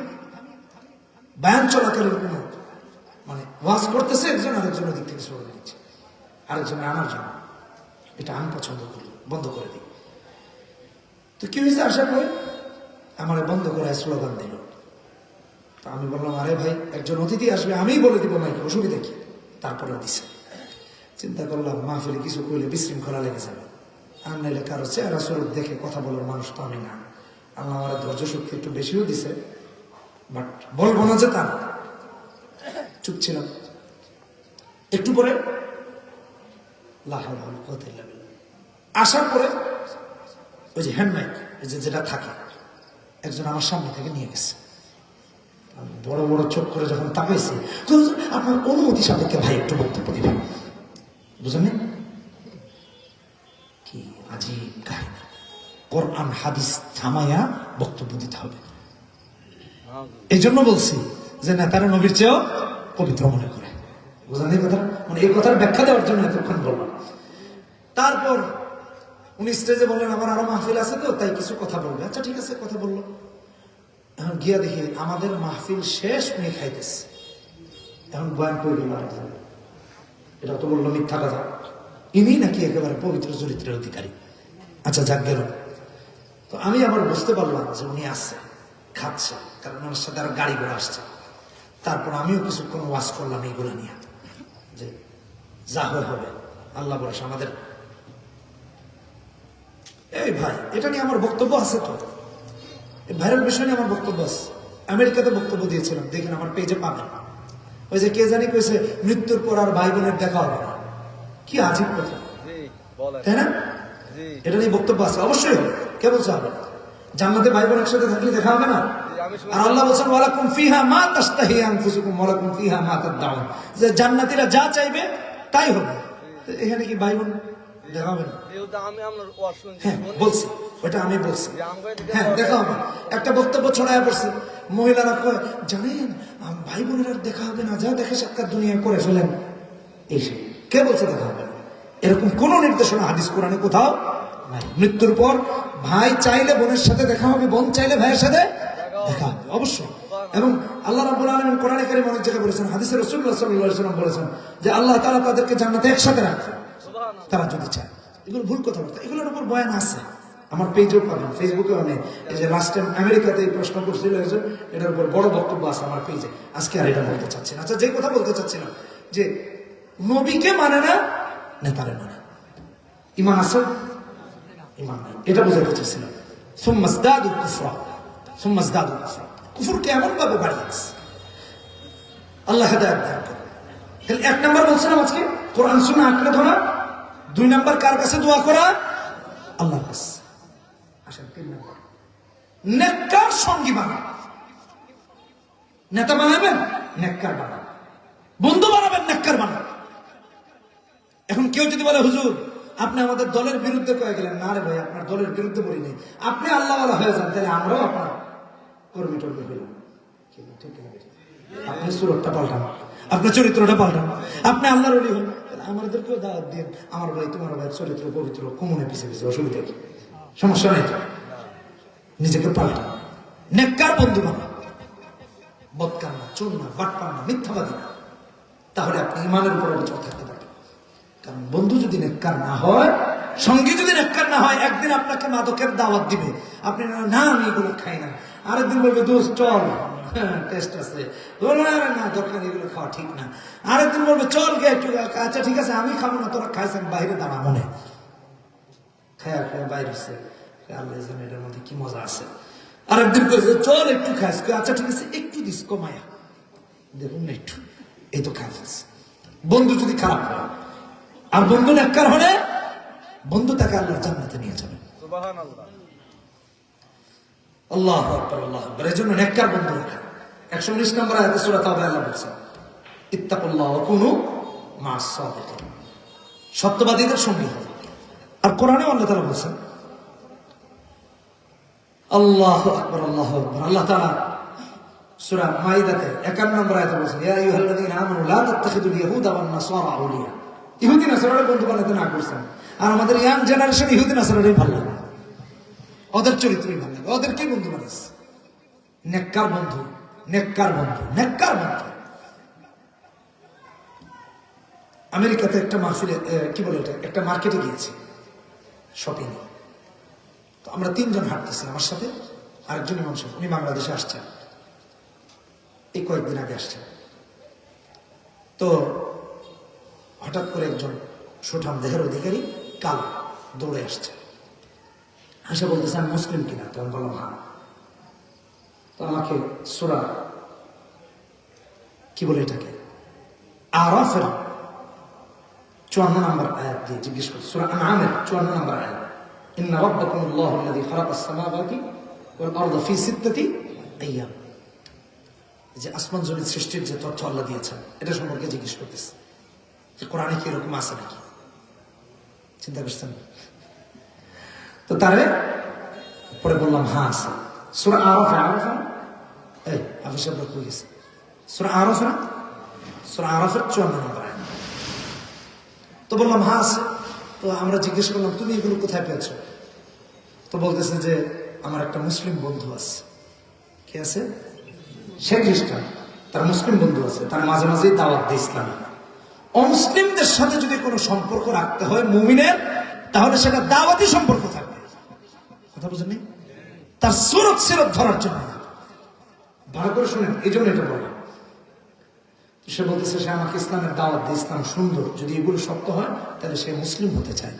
Speaker 1: বায়ান চলাকালীন কোনো মানে ওয়াজ করতেছে একজন, আরেকজনের দিক থেকে স্লোগান দিচ্ছে, আরেকজনের আমার জন্য, এটা আমি পছন্দ করি, বন্ধ করে দিই। তো কি হয়েছে, আশা করি আমার বন্ধ করে স্লোগান দিল। তো আমি বললাম, আরে ভাই একজন অতিথি আসবে, আমিই বলে দিব মাইকে, অসুবিধা কি? তারপরে দিছে। চিন্তা করলাম মাহফিলে কিছু কইলে বিশৃঙ্খলা লেগে যাবে, আর নাইলে কারো চেহারা স্বরূপ দেখে কথা বলার মানুষ তো আমি না। আল্লাহ আমার ধৈর্য শক্তি একটু বেশিও দিছে, বাট বলবো না যে তা না। চুপ ছিলাম। একটু পরে আসার পরে ওই যে হ্যান্ড মাইক যেটা থাকে, একজন আমার সামনে থেকে নিয়ে গেছে। বড় বড় চোখ করে যখন তাকাইছি, আপনার অনুমতি সাপেক্ষে ভাই একটু বক্তব্য দিবেন। বুঝলেন কি আজীব কাহিনী? কোরআন হাদিস থামাইয়া বক্তব্য দিতে হবে। এই জন্য বলছি যে নেতারা নবীর চেয়েও পবিত্র মনে করে। বুঝলেন এই কথা? মানে এই কথার ব্যাখ্যা দেওয়ার জন্য এতক্ষণ বললাম। তারপর উনি স্টেজে বললেন, আমার আরো মাহফিল আছে তো, তাই কিছু কথা বলবে। আচ্ছা ঠিক আছে, কথা বললো। এখন গিয়া দেখি আমাদের মাহফিল শেষ, উনি খাইতেছে। এখন বয়ান করে দিল, এটা তো বললো মিথ্যা কথা, ইনি নাকি একেবারে পবিত্র চরিত্রের অধিকারী। আচ্ছা যাক গেল। তো আমি আবার বুঝতে পারলাম যে উনি আসছে, খাচ্ছে, কারণ ওনার সাথে আর গাড়ি ঘোড়া আসছে। তারপর আমিও কিছুক্ষণ ওয়াজ করলাম এইগুলো নিয়ে। যে যা হবে আল্লাহ ভরসা আমাদের। এই ভাই, এটা নিয়ে আমার বক্তব্য আছে, তো এই ভাইরাল বিষয় নিয়ে আমার বক্তব্য আছে। আমেরিকাতে বক্তব্য দিয়েছিলাম, দেখেন আমার পেজে পাবেন। ওই যে কে জানি কইছে মৃত্যুর পর আর ভাই বোনের দেখা হবে না, কি আজীব কথা, তাই না? এটা নিয়ে বক্তব্য আছে, অবশ্যই হবে। কে বলছে হবে না? জান্নাতে ভাই বোন একসাথে থাকলে দেখা হবে না? আর আল্লাহ বলছেন ওয়ালাকুম ফিহা মা তাশতাহি আনফুসুকুম ওয়ালাকুম ফিহা মা তাদউন, যে জান্নাতীরা যা চাইবে তাই হবে। এখানে কি ভাই বোন দেখা হবে না? হ্যাঁ বলছি, ওটা আমি বলছি, হ্যাঁ দেখা হবে। একটা বক্তব্য ছড়ায় পড়ছে, মহিলারা কয় জানেন ভাই বোনের আর দেখা হবে না, যা দেখে সাক্ষাৎ দুনিয়া করে ফেলেন। এই কে বলছে দেখা হবে না? এরকম কোন নির্দেশনা হাদিস কোরআনে কোথাও নাই। মৃত্যুর পর ভাই চাইলে বোনের সাথে দেখা হবে, বোন চাইলে ভাইয়ের সাথে দেখা হবে অবশ্যই। এবং আল্লাহ রাব্বুল আলামিন কোরআনে কারীমে অনেক জায়গায় বলেছেন, হাদিসে রাসূলুল্লাহ সাল্লাল্লাহু আলাইহি ওয়াসাল্লাম বলেছেন যে আল্লাহ তাআলা তাদেরকে জান্নাতে একসাথে রাখবেন তারা যদি চায়। এগুলো ভুল কথাবার্তা, এগুলোর উপর বয়ান আছে, আমার পেজেও পাবেন, ফেসবুকেও। আমি এই যে লাস্ট টাইম আমেরিকাতে এই প্রশ্ন করছিল একজন, এটার উপর বড় বক্তব্য আছে আমার পেজে। আজকে আর এটা বলতে চাচ্ছি না। আচ্ছা, যে কথা বলতে চাচ্ছিলাম যে নবীকে মানে না, নেতারে মানে। ইমান আছে, ইমান নাই, এটা বোঝাতে চাচ্ছিলাম। সুম্মাজদাদু কুফরা, সুম্মাজদাদু কুফরা, কুফরকে এমন ভাবে বাড়িয়েছে। আল্লাহ হেদায়েত দান করুন। তাহলে এক নাম্বার বলছিলাম আজকে কোরআন সুন্নাহ আঁকড়ে ধরা, দুই নাম্বার কার কাছে দোয়া করা? আল্লাহর কাছে। আসেন তিন নাম্বার, নেককার সঙ্গী বানান। নেতা বানাবেন, নেককার বানান। বন্ধু বানাবেন, নেককার বানান। এখন কেউ যদি বলে হুজুর আপনি আমাদের দলের বিরুদ্ধে কয়ে গেলেন, না রে ভাই, আপনার দলের বিরুদ্ধে বলি নেই, আপনি আল্লাহওয়ালা হয়ে যান, তাহলে আমরাও আপনার কর্মী টর্মী হইলাম। আপনি সুরতটা পাল্টান, আপনার চরিত্রটা পাল্টান, আপনি আল্লাহর ওলি হন, আমাদেরকেও দাওয়াত দিন। আমার ভাই তোমার ভাইয়ের চরিত্র পবিত্র, কমনে পিছিয়ে পিছিয়ে, অসুবিধা কি? সমস্যা নেই তো, নিজেকে পাল্টান, নেককার বন্ধু বানান, বদকার না, চোর না, বাটপার না, মিথ্যাবাদী না। তাহলে আপনি ইমানের উপর অবিচল থাকতে পারবেন। কারণ বন্ধু যদি নেককার না হয়, সঙ্গী যদি নেককার না হয়, একদিন আপনাকে মাদকের দাওয়াত দিবে, আপনি না আমি এগুলো খাই না, আরেকদিন বলবে দোস্ত চল টেস্ট আছে, না দরকার, এগুলো খাওয়া ঠিক না। আরেকদিন বলবে চল গে একটু, আচ্ছা ঠিক আছে আমি খাবো না, তোরা খাইছেন, বাইরে দাঁড়া মনে খায়া খায়া বাইরে আল্লাহ জানে এটার মধ্যে কি মজা আছে। আরেকদিন কয়েছে চল একটু খাইস, আচ্ছা ঠিক আছে একটু দিস কমায়া, দেখুন না একটু, এই তো খাই ফেলছে। বন্ধু যদি খারাপ হয়, আর বন্ধু নেককার হলে বন্ধু তাকে আল্লাহর জান্নাতে নিয়ে যাবে। সুবহানাল্লাহ, আল্লাহু আকবার, আল্লাহু আকবার। এজন্য নেককার বন্ধু রাখা। 119 নম্বর আয়াতে সূরা তাওবা আল্লাহ বলেছেন ইত্তাকুল্লাহ ওয়া কুনু মা'আস সাদিকিন, সত্যবাদীদের সঙ্গী হন। আর কোরআনে আল্লাহ তাআলা বলেছেন, আল্লাহু আকবার, আল্লাহু আকবার। আল্লাহ তাআলা সূরা মাইদাতে 51 নম্বর আয়াতে বলেছেন ইয়া আইয়ুহাল্লাযীনা আমানু লা তাত্তাখিযুল ইয়াহুদা ওয়ান নাসারা আউলিয়া। ইহুদি নাসারার বন্ধু বানাতে না করছেন। আর আমাদের ইয়াং জেনারেশন ইহুদি নাসারারই ভালো লাগে, ওদের চরিত্রই ভালো লাগে, ওদের কি বন্ধু বানাইছে? নেককার বন্ধু, নেককার বন্ধু, নেককার বন্ধু। আমেরিকাতে একটা মাহফিলে, কি বলে এটা, একটা মার্কেটে গিয়েছি শপিং। তো আমরা তিনজন হাঁটতেছি, আমার সাথে আরেকজন ইমাম সাহেব, উনি বাংলাদেশে আসছেন, এই কয়েকদিন আগে আসছেন। তো হঠাৎ করে একজন সুঠাম দেহের অধিকারী কাল দৌড়ে আসছে, হাসা বলতেছে আমি মুসলিম কিনা? তো আমি বললাম হ্যাঁ। তো আমাকে সূরা কি বলে এটাকে, আরাফের 54 নম্বর আয়াত দিয়ে জিজ্ঞেস করছে, সূরা আনআমের 54 নম্বর আয়াত, ইন্না রাব্বাকুমুল্লাহু আল্লাযী খালাকাস সামাওয়াতি ওয়াল আরদা ফি সিত্তাতি আইয়াম, যে আসমান জমিন সৃষ্টির যে তথ্য আল্লাহ দিয়েছেন এটা সম্পর্কে জিজ্ঞেস করতেছে, যে কোরআনে কি এরকম আছে নাকি? চিন্তা করছেন? তো তারে পরে বললাম হ্যাঁ আছে। সূরা আরাফে, আরাফা এই হাফেজ সাহেব কই গেছে? সূরা আরাফা, সূরা আরাফের 54 নম্বর আয়াত। তো বললাম হ্যাঁ আছে। তো আমরা জিজ্ঞেস করলাম তুমি এগুলো কোথায় পেয়েছো? তো বলতেছে যে আমার একটা মুসলিম বন্ধু আছে। কে আছে? সে খ্রিস্টান, তার মুসলিম বন্ধু আছে, তার মাঝে মাঝেই দাওয়াত দেয় ইসলামী। অমুসলিমদের সাথে যদি কোনো সম্পর্ক রাখতে হয় মুমিনের, তাহলে সেটা দাওয়াতি সম্পর্ক থাকবে। কথা বুঝেননি? তার সুরত সিরত ধরার জন্য। ভালো করে শুনেন, এই জন্য এটা বললাম। সে বলতেছে সে আমাকে ইসলামের দাওয়াত দিয়ে, ইসলাম সুন্দর, যদি এগুলো সত্য হয় তাহলে সে মুসলিম হতে চায়।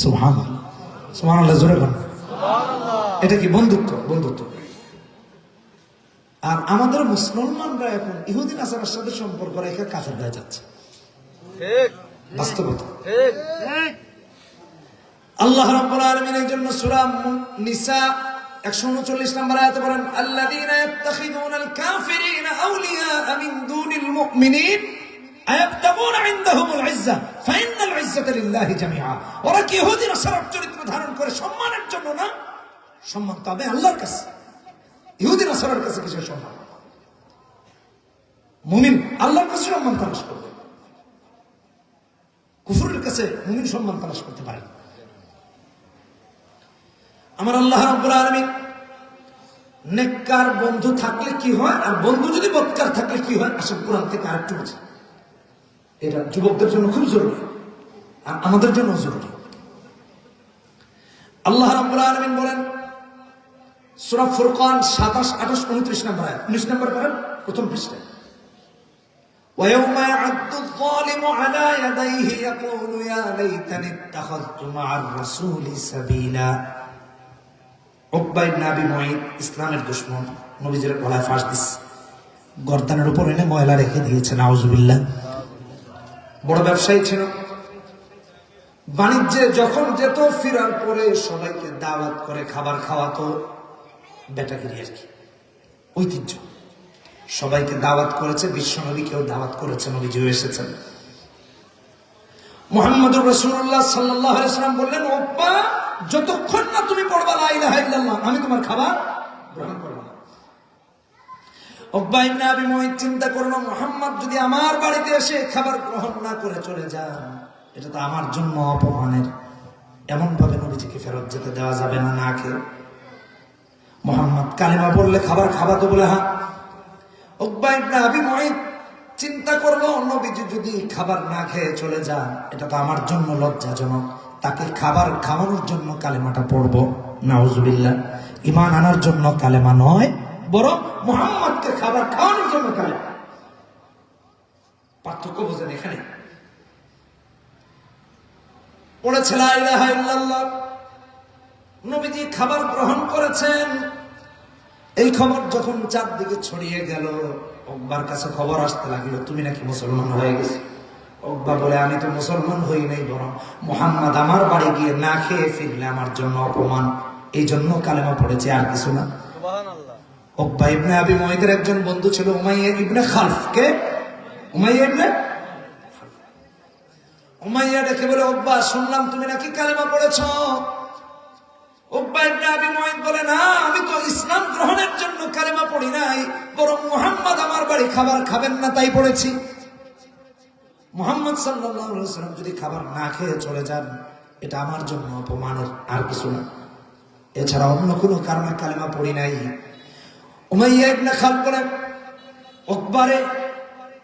Speaker 1: সুবহানাল্লাহ, সুবহানাল্লাহ, জোরে বলেন। এটা কি বন্ধুত্ব? বন্ধুত্ব। আর আমাদের মুসলমানরা এখন ইহুদি নাসারার সাথে সম্পর্ক রেখে কাফের হয়ে যাচ্ছে। বাস্তবতা। আল্লাহ রাব্বুল আলামিন এই জন্য সূরা নিসা 139 নম্বর আয়াতে বলেন, আল্লাযীনা ইয়াত্তাখিযুনাল কাফিরিনা আউলিয়া মিন দুনিল মুমিনিন আয়াবতাগুনা ইনদাহুমুল ইজ্জা ফাইন্নাল ইজ্জাতা লিল্লাহি জামিআ। ওরা কি ইহুদি নাসারার চরিত্র ধারণ করে সম্মানের জন্য না? সম্মান তবে আল্লাহর কাছে। ইহুদি নাসারার কাছে কিসের সম্মান? মুমিন আল্লাহর কাছে সম্মান তালাশ করবে, কুফরের কাছে মুমিন সম্মান তালাশ করতে পারে। আমার আল্লাহ রাব্বুল আলামিন নেককার বন্ধু থাকলে কি হয়, আর বন্ধু যদি বদকার থাকলে কি হয়, আসলে কোরআন থেকে আরেকটু আছে। এটা যুবকদের জন্য খুব জরুরি, আর আমাদের জন্য জরুরি। আল্লাহ রাব্বুল আলামিন বলেন সূরা ফুরকান 27, 28, 29 নম্বর আয়াত, 19 নম্বর পড়েন, প্রথম পৃষ্ঠায়। وَيَوْمَ يَعَضُّ الظَّالِمُ عَلَى يَدَيْهِ يَقُولُ يَا لَيْتَنِي اتَّخَذْتُ مَعَ الرَّسُولِ سَبِيلًا। উকবা ইবনে আবি মুঈত ইসলামের দুশমন, নবীজির গলায় ফাঁস দিচ্ছে, গর্দানের উপর এনে ময়লা রেখে দিয়েছে, নাউজুবিল্লাহ। বড় ব্যবসায়ী ছিল, বাণিজ্যে যখন যেত ফিরার পরে সবাইকে দাওয়াত করে খাবার খাওয়াতো, বেটাগিরি আর কি, ঐতিহ্য। সবাইকে দাওয়াত করেছে, বিশ্ব নবীকেও দাওয়াত করেছে, নবীজিও এসেছেন। মুহাম্মদুর রাসূলুল্লাহ সাল্লাল্লাহু আলাইহি ওয়াসাল্লাম বললেন, উকবা যতক্ষণ না তুমি পড়বা লা ইলাহা ইল্লাল্লাহ, আমি তোমার খাবার গ্রহণ করব না। উকবা ইবনে আবি মুঈত চিন্তা করলো, মুহাম্মদ যদি আমার বাড়িতে এসে খাবার গ্রহণ না করে চলে যান, এটা তো আমার জন্য অপমানের। এমন ভাবে নবীজিকে ফেরত যেতে দেওয়া যাবে না, না খেয়ে। মুহাম্মদ কালিমা বললে খাবার খাওয়াতো বলে, হ্যাঁ। উকবা ইবনে আবি মুঈত চিন্তা করলো, নবীজি যদি খাবার না খেয়ে চলে যান, এটা তো আমার জন্য লজ্জাজনক। তাকে খাবার খাওয়ানোর জন্য কালেমাটা পড়বো, নাউজুবিল্লাহ। ঈমান আনার জন্য কালেমা নয়, বরং মুহাম্মদকে খাবার খাওয়ানোর জন্য কালেমা। পার্থক্য বোঝেন এখানে। পড়েছে লা ইলাহা ইল্লাল্লাহ, নবীজি খাবার গ্রহণ করেছেন। এই খবর যখন চারদিকে ছড়িয়ে গেল, উকবার কাছে খবর আসতে লাগলো, তুমি নাকি মুসলমান হয়ে গেছে। উকবা বলে, আমি তো মুসলমান হই নাই, বরং মুহাম্মদ আমার বাড়ি গিয়ে না খেয়ে ফিরলে আমার জন্য অপমান, এই জন্য কালেমা পড়েছে, আর কিছু না। উকবা ইবনে আবি মুঈতের একজন বন্ধু ছিল উমাইয়া ইবনে খালফ। কে? উমাইয়া ইবনে খালফ। উমাইয়া ডেকে বলে, উকবা শুনলাম তুমি নাকি কালেমা পড়েছ। উকবা ইবনে আবি মুঈত বলে, না, আমি তো ইসলাম গ্রহণের জন্য কালেমা পড়ি নাই, বরং মুহাম্মদ আমার বাড়ি খাবার খাবেন না তাই পড়েছি। মুহাম্মদ সাল্লাল্লাহু আলাইহি ওয়াসাল্লাম যদি খাবার না খেয়ে চলে যান, এটা আমার জন্য অপমানের, আর কিছু না। এছাড়া অন্য কোনো কারণে কালেমা পড়ি নাই। উমাইয়া ইবনে খালফ বলেন, উকবারে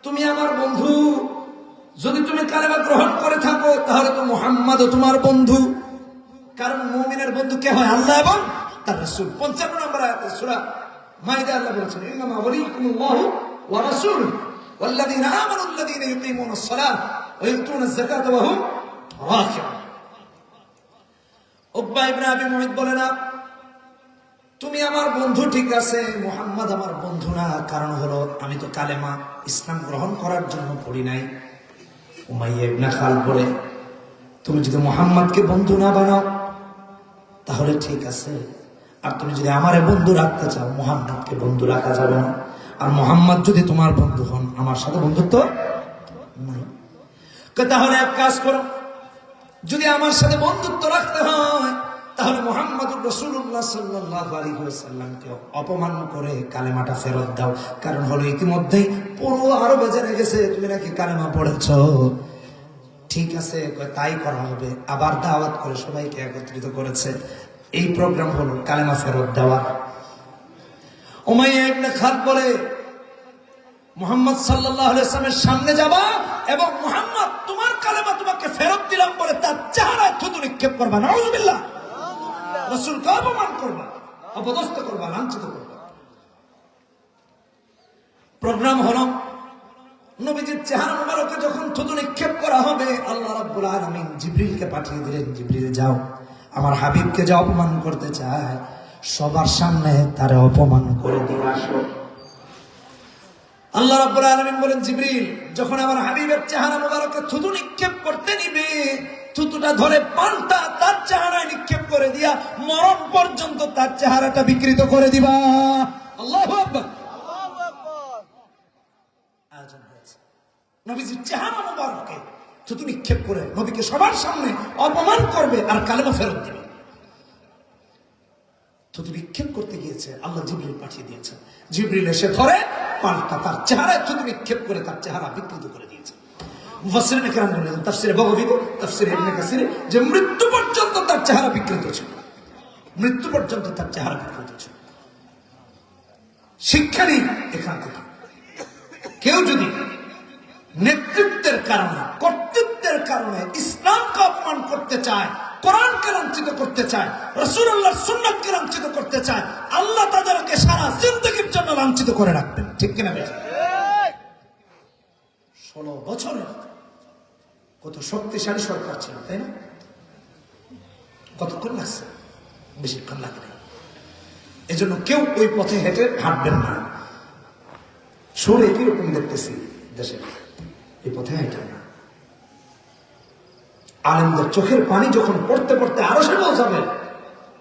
Speaker 1: তুমি আমার বন্ধু, যদি তুমি কালেমা গ্রহণ করে থাকো তাহলে তো মুহাম্মদও তোমার বন্ধু। কারণ মুমিনের বন্ধু কে হয়? আল্লাহ এবং তার রাসূল। 55 নম্বর আয়াতে সূরা মাইদা আল্লাহ বলেছেন, ইন্নামা ওয়ালিয়ুকুমুল্লাহু ওয়া রাসূলুহু ওয়াল্লাযীনা আমানু আল্লাযীনা ইউকিমুনাস সালাহ ওয়া ইউতুনাজ যাকাতা ওয়া হুম রাকিউন। উকবা ইবনে আবি মুঈত বলে, না, তুমি আমার বন্ধু ঠিক আছে, মুহাম্মদ আমার বন্ধু না। কারণ হলো আমি তো কালেমা ইসলাম গ্রহণ করার জন্য পড়ি নাই। উমাইয়া ইবনে খালফ বলে, তুমি যদি মুহাম্মদকে বন্ধু না বানাও তাহলে ঠিক আছে, আর তুমি যদি আমারে বন্ধু রাখতে চাও, মুহাম্মদকে বন্ধু রাখা যাবে না। আর মুহাম্মদ যদি তোমার বন্ধু হন, আমার সাথে বন্ধুত্ব নাই। তাহলে এক কাজ করো, যদি আমার সাথে বন্ধুত্ব রাখতে হয় তাহলে মুহাম্মদুর রাসূলুল্লাহ সাল্লাল্লাহু আলাইহি ওয়াসাল্লামকে অপমান করে কালেমাটা ফেরত দাও। কারণ হলো ইতিমধ্যেই পুরো আরবে জেনে গেছে তুমি নাকি কালেমা পড়েছো। ঠিক আছে, তাই করা হবে। আবার দাওয়াত করে সবাইকে একত্রিত করেছে। এই প্রোগ্রাম হলো কালেমা ফেরত দেওয়া। উমাইয়া ইবনে খালফ বলে, মুহাম্মদ সাল্লাল্লাহু আলাইহি ওয়াসাল্লামের সামনে যাবা এবং মুহাম্মদ তোমার কালেমা তোমাকে ফেরত দিলাম বলে তার চেহারায় থুতু নিক্ষেপ করবা, নাউযুবিল্লাহ। রাসূলকে অপমান করবা, অপদস্থ করবা, লাঞ্ছিত করবা। প্রোগ্রাম হলো নবীজির চেহারা মুবারকে যখন থুতু নিক্ষেপ করা হবে, আল্লাহ রাব্বুল আলামিন জিবরিলকে পাঠিয়ে দিলেন, জিবরিল যাও, আমার হাবিবকে যা অপমান করতে চায় সবার সামনে তারে অপমান করে দিয়ে আসো। আল্লাহ রাব্বুল আলামিন বলেন, জিবরিল যখন আমার হাবিবের চেহারা মুবারকে থুতু নিক্ষেপ করতে নিবে, থুতুটা ধরে পাল্টা তার চেহারায় নিক্ষেপ করে দিয়া মরণ পর্যন্ত তার চেহারাটা বিকৃত করে দিবা। আল্লাহু আকবার। নবীজির চেহারা মুবারকে থুতু নিক্ষেপ করে নবীকে সবার সামনে অপমান করবে আর কালেমা ফেরত দিবে। থুতু নিক্ষেপ করতে গিয়েছে, আল্লাহ জিবরিল পাঠিয়ে দিয়েছেন। জিবরিল এসে ধরে পাল্টা তার চেহারায় থুতু নিক্ষেপ করে তার চেহারা বিকৃত করে দিয়েছে। মুফাসসিরিন কেরাম বলেন, তাফসীরে বগবী, তাফসীরে ইবনে কাসির, যে মৃত্যু পর্যন্ত তার চেহারা বিকৃত ছিল, মৃত্যু পর্যন্ত তার চেহারা বিকৃত ছিল। শিক্ষা নেই এখান থেকে। কেউ যদি নেতৃত্বের কারণে, কর্তৃত্বের কারণে ইসলামকে অপমান করতে চায়, কোরআনকে লাঞ্ছিত করতে চায়, রাসূলুল্লাহর সুন্নাতকে লাঞ্ছিত করতে চায়, আল্লাহ তাদেরকে সারা জিন্দেগীর জন্য লাঞ্ছিত করে রাখবেন। ঠিক কিনা বেশি? 16 বছরের কত শক্তিশালী সরকার ছিল, তাই না? কতক্ষণ লাগছে? বেশিক্ষণ লাগে না। এজন্য কেউ ওই পথে হেঁটে হাঁটবেন না। সরে কিরকম দেখতেছি দেশে, এই পথে হেঁটে না। আলেমদের চোখের পানি যখন পড়তে পড়তে আরো সে পৌঁছাবে,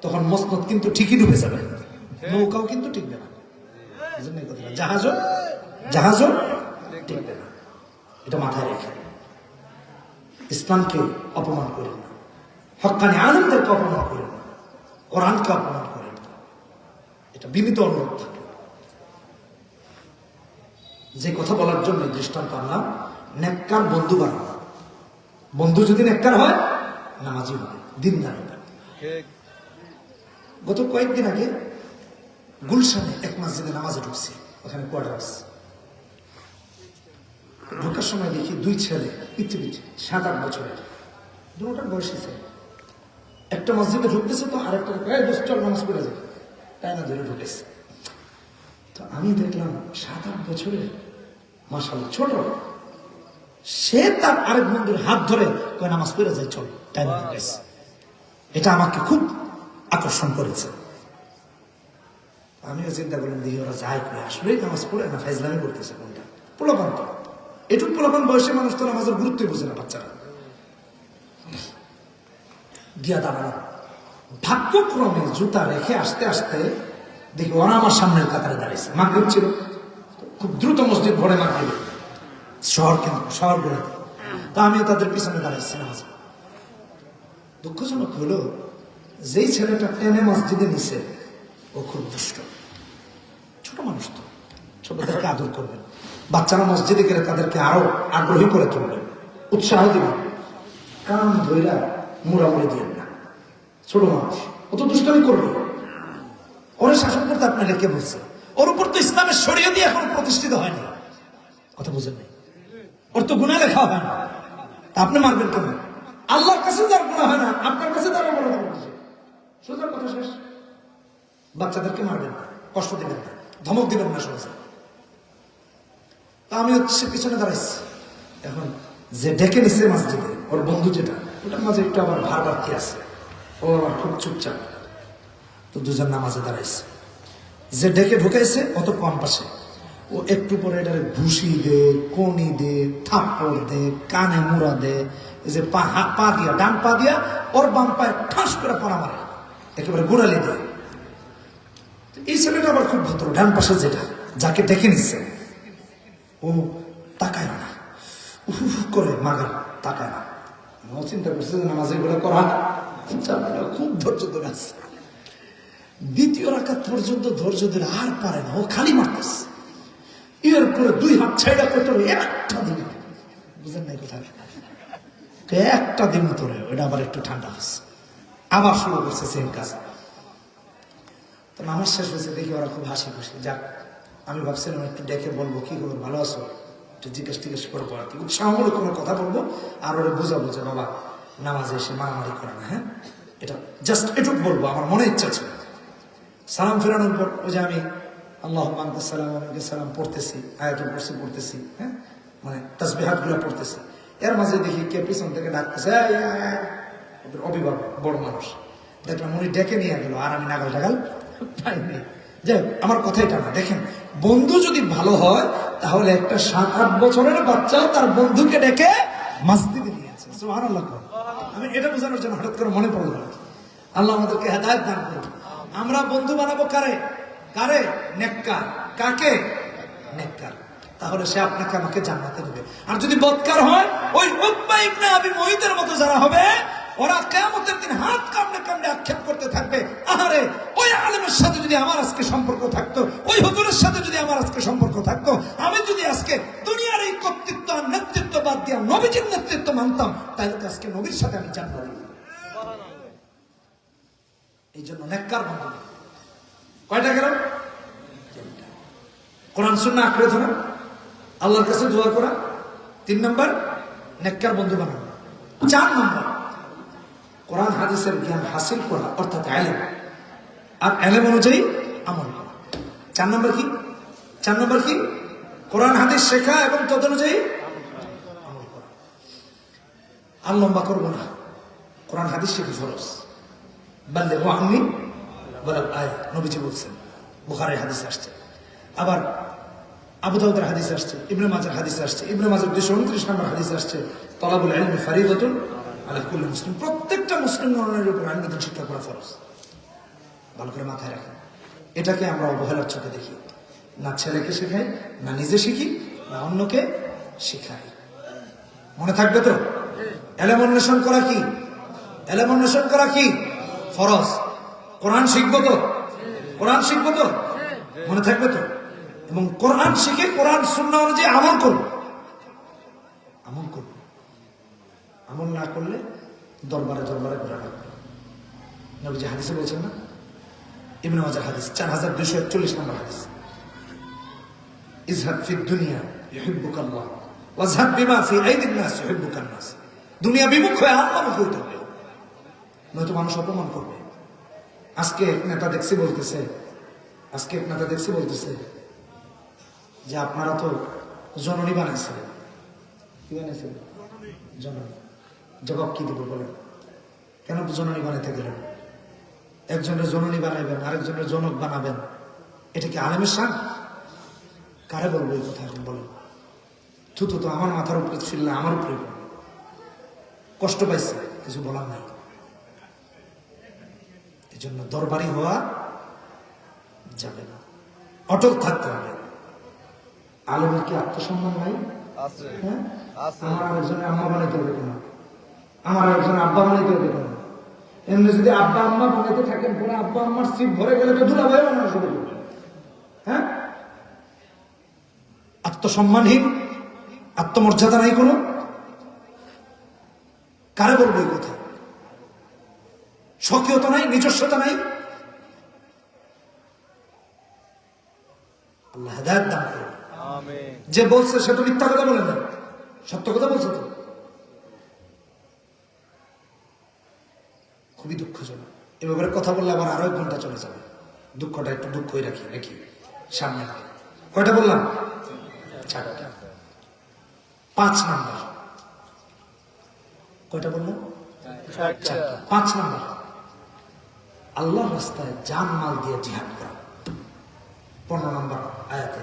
Speaker 1: তখন মসনদ কিন্তু ঠিকই ডুবে যাবে, নৌকাও কিন্তু টিকবে না, জাহাজও টিকবে না। এটা মাথায় রেখে ইসলামকে অপমান করেন না, হক্কানি আলেমদেরকে অপমান করেন না, কোরআনকে অপমান করেন না। এটা বিনীত অনুরোধ থাকে। যে কথা বলার জন্য দৃষ্টান্ত আনলাম, নেককার বন্ধু বানানো। বন্ধু যদি নেককার হয়, নামাজি হয়, দিনদার হবে। গত কয়েকদিন আগে গুলশানে এক মসজিদে নামাজে ঢুকছি, ওখানে কোয়ার্টার্স। ঢোকার সময় দেখি দুই ছেলে পিছিয়ে পিছিয়ে 7-8 বছরের, দুটার বয়সী ছেলে। একটা মসজিদে ঢুকতেছে তো আরেকটা প্রায় 10 চল নামাজ পড়ে যায়, তাই না ধরে ঢুকেছে। তো আমি দেখলাম 7-8 বছরের, মাশাআল্লাহ ছোট, সে তার আরেক বন্ধুর হাত ধরে কয় নামাজ পড়ে যায়, চল তাই না ঢুকেছে। এটা আমাকে খুব আকর্ষণ করেছে। আমিও চিন্তা করলাম, দেখি ওরা যায় করে আসলেই নামাজ পড়ে না ফাইজলামি করতেছে কোনটা। পোলাপান তো এটুক পোলাপান বয়সে মানুষ তো নামাজের গুরুত্বই বোঝে না বাচ্চারা। গিয়া দাঁড়ালাম, ভাগ্যক্রমে জুতা রেখে আসতে আসতে দেখি ওরা আমার সামনের কাতারে দাঁড়িয়েছে। মাগরিব ছিল, খুব দ্রুত মসজিদ ভরে মাগরিব, শহর কিন্তু শহর গড়ে। তা আমিও তাদের পিছনে দাঁড়িয়েছি নামাজে। দুঃখজনক হলো, যেই ছেলেটা টেনে মসজিদে নিছে ও খুব দুষ্ট, ছোট মানুষ তো, ছোটদেরকে আদর করবেন, বাচ্চারা মসজিদে গেলে তাদেরকে আরো আগ্রহী করে তুলবেন, উৎসাহ দিবেন, কান ধইরা মুড়ামুড়ি দিবেন না। ছোট মানুষ, ও তো দুষ্টামি করবে, ওরা শাসন করতে আপনাকে কে বলছে? ওর উপর তো ইসলামের শরীয়ত এখন প্রতিষ্ঠিত হয়নি, কথা বুঝেন নাই? ওর তো গুনাহ লেখা হয় না, তা আপনি মারবেন কেন? আল্লাহর কাছে যার গুনাহ হয় না, আপনার কাছে তার অপরাধ করছে। সোজা কথা শেষ। বাচ্চাদেরকে মারবেন না, কষ্ট দিবেন না, ধমক দিবেন না সোজা। তা আমি হচ্ছে পিছনে দাঁড়াইছি। এখন যে ডেকে নিচ্ছে মসজিদে, ওর বন্ধু যেটা, ওটার মাঝে একটু আবার ভার বাড়তি আছে, ও আবার খুব চুপচাপ। তো দুজন নামাজে দাঁড়াইছে। যে ডেকে ঢুকাইছে অত কম পাশে, ও একটু পরে এটার ঘুষি দে, কনি দে, থাপ্পড় দে, কানে মুড়া দে, যে পা দিয়া, ডান পা দিয়া ওর বাম পায়ে ঠাস করে পড়া মারে, একেবারে গোড়ালি দেয়। এই ছেলেটা আবার খুব ভদ্র, ডান পাশে যেটা, যাকে ডেকে নিচ্ছে, ও তাকায় না, উফ করে মাগা তাকায় না। ও চিন্তা করছে যে নামাজের গুলো করা, খুব ধৈর্য ধরে আছে। দ্বিতীয় রাকাত পর্যন্ত ধৈর্য ধরে আর পারে না, ও খালি মারতেছে। এরপরে 2 হাত ছাইড়া করতে একটা দিন, বুঝেন নাই কোথায়, একটা দিন তোরে ওটা আবার একটু ঠান্ডা হচ্ছে, আবার শুরু করছে সেম কাজ। তো নামাজ শেষ হয়েছে, দেখি ওরা খুব হাসি খুশি। যাক, আমি ভাবছিলাম একটু ডেকে বলবো, কি খবর, ভালো আছো, একটু জিজ্ঞেস করবো, আর কি উৎসাহমূলক কোনো কথা বলবো, আর ওরা বোঝাবো যে বাবা নামাজে এসে মারামারি করে না। হ্যাঁ, এটা জাস্ট এটুক বলবো, আমার মনে ইচ্ছা ছিল। সালাম ফেরানোর পর ওই যে আমি আল্লাহুম্মা আনতাস সালাম ওয়া মিনকাস সালাম পড়তেছি, আয়াতুল কুরসি পড়তেছি। হ্যাঁ, মানে তাসবিহাত গুলা পড়তেছে, এর মাঝে দেখি কে পিছন থেকে ডাকতেছে, এই, এই, এই। ওদের অভিভাবক বড় মানুষ, দেখলাম উনি ডেকে নিয়ে গেল, আর আমি নাগাল টাগাল পাইনি। যাই হোক, আমার কথাইটা না, দেখেন বন্ধু যদি ভালো হয় তাহলে একটা 7-8 বছরের বাচ্চাও তার বন্ধুকে ডেকে মসজিদে নিয়েছে। সুবহানাল্লাহ। আমি এটা বোঝানোর জন্য হঠাৎ করে মনে পড়লো, আল্লাহ আমাদেরকে হেদায়েত দান করুন। আমরা বন্ধু বানাবো কারে? কারে? নেককার। কাকে? নেককার। তাহলে সে আপনাকে আমাকে জান্নাতে দেবে। আর যদি বদকার হয়, ওই উকবা ইবনে আবি মুঈতের মতো যারা হবে, ওরা কিয়ামতের দিন হাত কামড়ে কামড়ে আক্ষেপ করতে থাকবে, আহারে ওই আলেমের সাথে যদি আমার আজকে সম্পর্ক থাকতো, ওই হুজুরের সাথে যদি আমার আজকে সম্পর্ক থাকতো, আমি যদি আজকে দুনিয়ার এই কর্তৃত্ব আর নেতৃত্ব বাদ দিয়ে নবীজির নেতৃত্ব মানতাম, তাহলে তো আজকে নবীর সাথে আমি জান্নাতে। এই জন্য নেককার বন্ধু কয়টা গেল? কোরআন সুন্নাহ আঁকড়ে ধরা, আল্লাহর কাছে দোয়া করা। 3 নম্বর নেককার বন্ধু বানানো। 4 নম্বর কোরআন হাদিসের জ্ঞান হাসিল করা, অর্থাৎ ইলম, আর ইলম অনুযায়ী আমল করা। 4 নম্বর কি? 4 নম্বর কি? কোরআন হাদিস শেখা এবং তদ অনুযায়ী আমল করা। আর লম্বা করবো না, কোরআন হাদিস শেখা ফরজ। বাল্লিগু আন্নি ওয়ালাউ আয়া, নবীজি বলছেন, বুখারীর হাদিস আসছে। আবার আবু দাউদের হাদিস আসছে, ইবনে মাজার হাদিস আসছে, ইবনে মাজার 229 নম্বর হাদিস আসছে, তালাবুল ইলমি ফারিদাতুন আলা কুল্লি মুসলিম। প্রত্যেকটা মুসলিম নরের উপর আইন শিক্ষা করা ফরজ। ভালো করে মাথায় রাখেন। এটাকে আমরা অবহেলার চোখে দেখি, না ছেলেকে শেখাই, না নিজে শিখি, না অন্যকে শিখাই। মনে থাকবে তো? ইলম অন্বেষণ করা কি? ইলম অন্বেষণ করা কি? ফরজ। কোরআন শিখবো তো? কোরআন শিখবো তো? মনে থাকবে তো? এবং কোরআন শিখে কোরআন সুন্নাহ অনুযায়ী আমল করব। আমল করব, আমল না করলে দরবারে দরবারে ঘোরা লাগবে। নবীজি হাদিসে বলছেন না, ইবনে মাজাহ হাদিস 4241 নম্বর হাদিস, ইজহাদ ফি দুনিয়া ইউহিব্বুকাল্লাহ ওয়াজহাদ বিমা ফি আইদিন নাস ইউহিব্বুকান নাস। দুনিয়া বিমুখ হয়ে আল্লাহ মুখ হইতে হবে, নয়তো মানুষ অপমান করবে। আজকে এক নেতা দেখছি বলতেছে যে আপনারা তো জননী বানাইছিলেন। কি বানাইছিলেন? জননী। জবাব কি দিব বলেন? কেন জননী বানাইতে গেলেন? একজনের জননী বানাইবেন, আরেকজনের জনক বানাবেন, এটা কি আলেমের শান? কারে বলবো এই কথা এখন বলেন? থুতু তো আমার মাথার উপরে ছিল না, আমার উপরে কষ্ট পাইছে, কিছু বলার নাই। এই জন্য দরবারি হওয়া যাবে না, অটল থাকতে হবে। আলেমের কি আত্মসম্মান নাই? হ্যাঁ, আমার আরেকজনের আম্মা বানাইতে হবে কেন? আমার আরেকজনের আব্বা বানাইতে হবে কেন? এমনি যদি আব্বা আম্মা বানাইতে থাকেন, পরে আব্বা আম্মার সিট ভরে গেলে তো দুলা ভাই বানানো শুরু করবে। হ্যাঁ, আত্মসম্মানহীন, আত্মমর্যাদা নাই কোনো। কারে বলবো এই কথা? স্বকীয়তা নাই, নিজস্বতা নাই। আল্লাহ হেদায়েত দান করুন। আমিন। যে বলছে সে তো মিথ্যা কথা বলে না, সত্য কথা বলছে তো। খুবই দুঃখজনক। এ ব্যাপারে কথা বললে আবার আরো 1 ঘন্টা চলে যাবে। দুঃখটা একটু দুঃখই রাখি নাকি সামনে। কয়টা বললাম? 4টা। 5 নাম্বার। কয়টা বললাম? 4টা। 5 নাম্বার, আল্লাহর রাস্তায় জান মাল দিয়ে জিহাদ করা। 15 নম্বর আয়াতে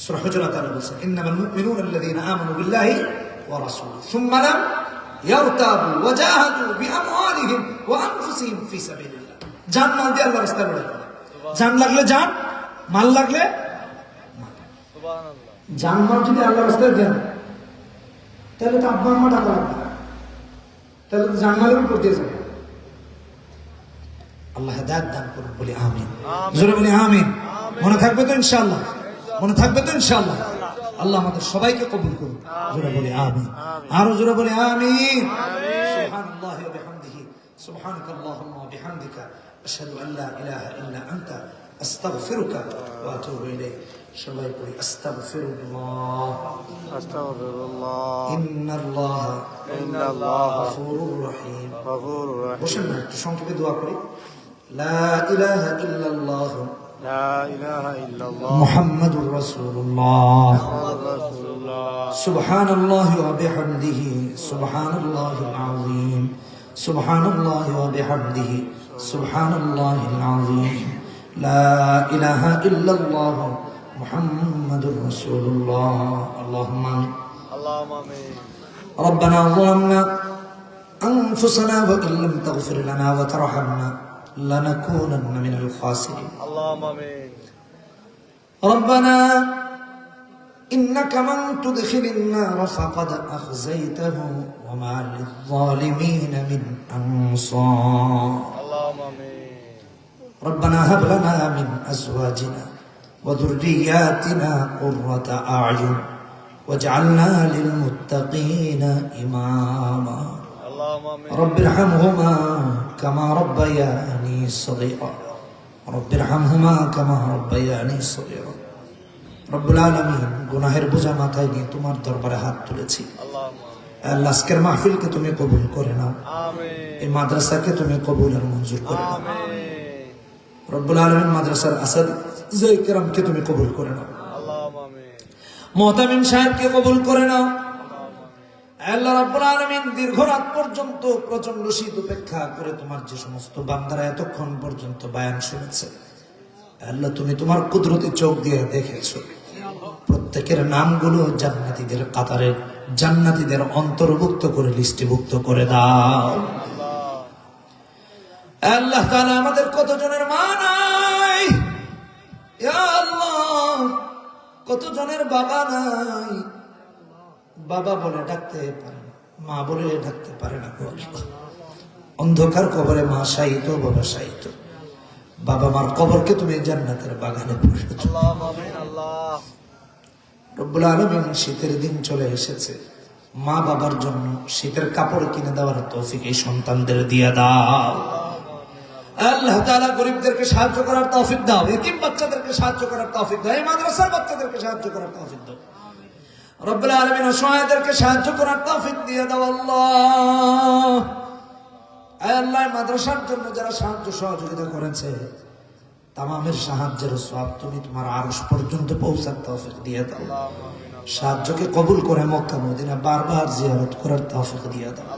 Speaker 1: সূরা হুজুরাত আল্লাহ বলেছেন, ইন্নামাল মুমিনুনা আল্লাযীনা আমানু বিল্লাহি ওয়া রাসূলিহি সুম্মা লাম ইয়ারতাবু ওয়া জাহাদু বিআমওয়ালিহিম ওয়া আনফুসিহিম ফি সাবিলিল্লাহ। জান মাল দিয়ে আল্লাহর রাস্তায় লড়াই করা। জান লাগলে জান, মাল লাগলে মাল। সুবহানাল্লাহ। জান মাল যদি আল্লাহর রাস্তায় দেন, তাহলে তো আব্বা আম্মা টাকা লাগবে না, তাহলে তো জান মালের উপর দিয়ে যাবে। আল্লাহ হেদায়েত দান করুন, বলি আমিন। জোরে বলি আমিন। মনে থাকবে তো ইনশাআল্লাহ? মনে থাকবে তো ইনশাআল্লাহ? আল্লাহ আমাদের সবাইকে কবুল করুন। জোরে বলি আমিন। আরো জোরে বলি আমিন। সুবহানাল্লাহি ওয়া বিহামদিহি সুবহানাকাল্লাহুম্মা ওয়া বিহামদিকা আশহাদু আল লা ইলাহা ইল্লা আনতা আস্তাগফিরুকা ওয়া আতুবু ইলাইক। সবাই পড়ি আস্তাগফিরুল্লাহ আস্তাগফিরুল্লাহ ইন্নাল্লাহ গফুরুর রহিম। বসেন না, একটু সংক্ষেপে দোয়া করি। লা ইলাহা ইল্লাল্লাহ
Speaker 2: لا إله إلا الله
Speaker 1: محمد رسول الله
Speaker 2: محمد رسول الله
Speaker 1: سبحان الله وبحمده سبحان الله العظيم سبحان الله وبحمده سبحان الله العظيم لا إله إلا الله محمد رسول الله اللهم آمين.
Speaker 2: اللهم آمين
Speaker 1: ربنا ظلمنا أنفسنا وإن لم تغفر لنا وترحمنا لنكونن من الخاسرين
Speaker 2: اللهم آمين
Speaker 1: ربنا إنك من تدخل النار فقد أخزيته وما للظالمين من أنصار
Speaker 2: اللهم آمين
Speaker 1: ربنا هب لنا من أزواجنا وذرياتنا قرة أعين واجعلنا للمتقين إماما
Speaker 2: اللهم آمين
Speaker 1: رب ارحمهما كما ربياني صغيرا رب ارحمهما كما ربياني صغيرا রব্বুল আলামিন গুনাহের বোঝা মাথায় নিয়ে তোমার দরবারে হাত তুলেছি
Speaker 2: اللهم
Speaker 1: আল্লাহ আজকের মাহফিলকে তুমি কবুল করে নাও
Speaker 2: آمين
Speaker 1: এই মাদ্রাসাকে তুমি কবুল আর মঞ্জুর করে নাও
Speaker 2: آمين
Speaker 1: রব্বুল আলামিন মাদ্রাসার আসাতিজা কিরামকে তুমি কবুল করে নাও
Speaker 2: اللهم آمين
Speaker 1: মুহতামিম সাহেবকে কবুল করে নাও আল্লাহ রাব্বুল আলামিন দীর্ঘ রাত পর্যন্ত প্রচন্ড শীত উপেক্ষা করে তোমার যে সমস্ত বান্দারা এতক্ষণ পর্যন্ত বয়ান শুনেছে আল্লাহ তুমি তোমার কুদরতি চোখ দিয়ে দেখেছো প্রত্যেকের নামগুলো জান্নাতীদের কাতারে জান্নাতীদের অন্তর্ভুক্ত করে লিস্টিভুক্ত করে দাও আল্লাহ তাআলা আমাদের কতজনের মা নাই ইয়া আল্লাহ কতজনের বাবা নাই বাবা বলে ডাকতে পারে না মা বলে ডাকতে পারে না গো আল্লাহ অন্ধকার কবরে মা শায়িত বাবা শায়িত বাবা মার কবরকে তুমি জান্নাতের বাগানে পরিণত
Speaker 2: اللهم آمين الله
Speaker 1: রব্বুল আলামিন শীতের দিন চলে এসেছে মা বাবার জন্য শীতের কাপড় কিনে দেওয়ার তৌফিক এই সন্তানদের দিয়ে দাও আল্লাহ তাআলা গরিবদেরকে সাহায্য করার তৌফিক দাও এতিম বাচ্চাদেরকে সাহায্য করার তৌফিক দাও এই মাদ্রাসার বাচ্চাদেরকে সাহায্য করার তৌফিক দাও রব্বুল আলামিন অসহায়দেরকে সাহায্য করার তৌফিক দিয়ে দাও আল্লাহ আয় আল্লাহ মাদ্রাসার জন্য যারা সাহায্য সহযোগিতা করেছে তামামের সাহায্যের সওয়াব তুমি তোমার আরশ পর্যন্ত পৌঁছার তৌফিক দিয়ে দাও সাহায্যকে কবুল করে মক্কা মদিনা বারবার জিয়ারত করার তৌফিক দিয়ে দাও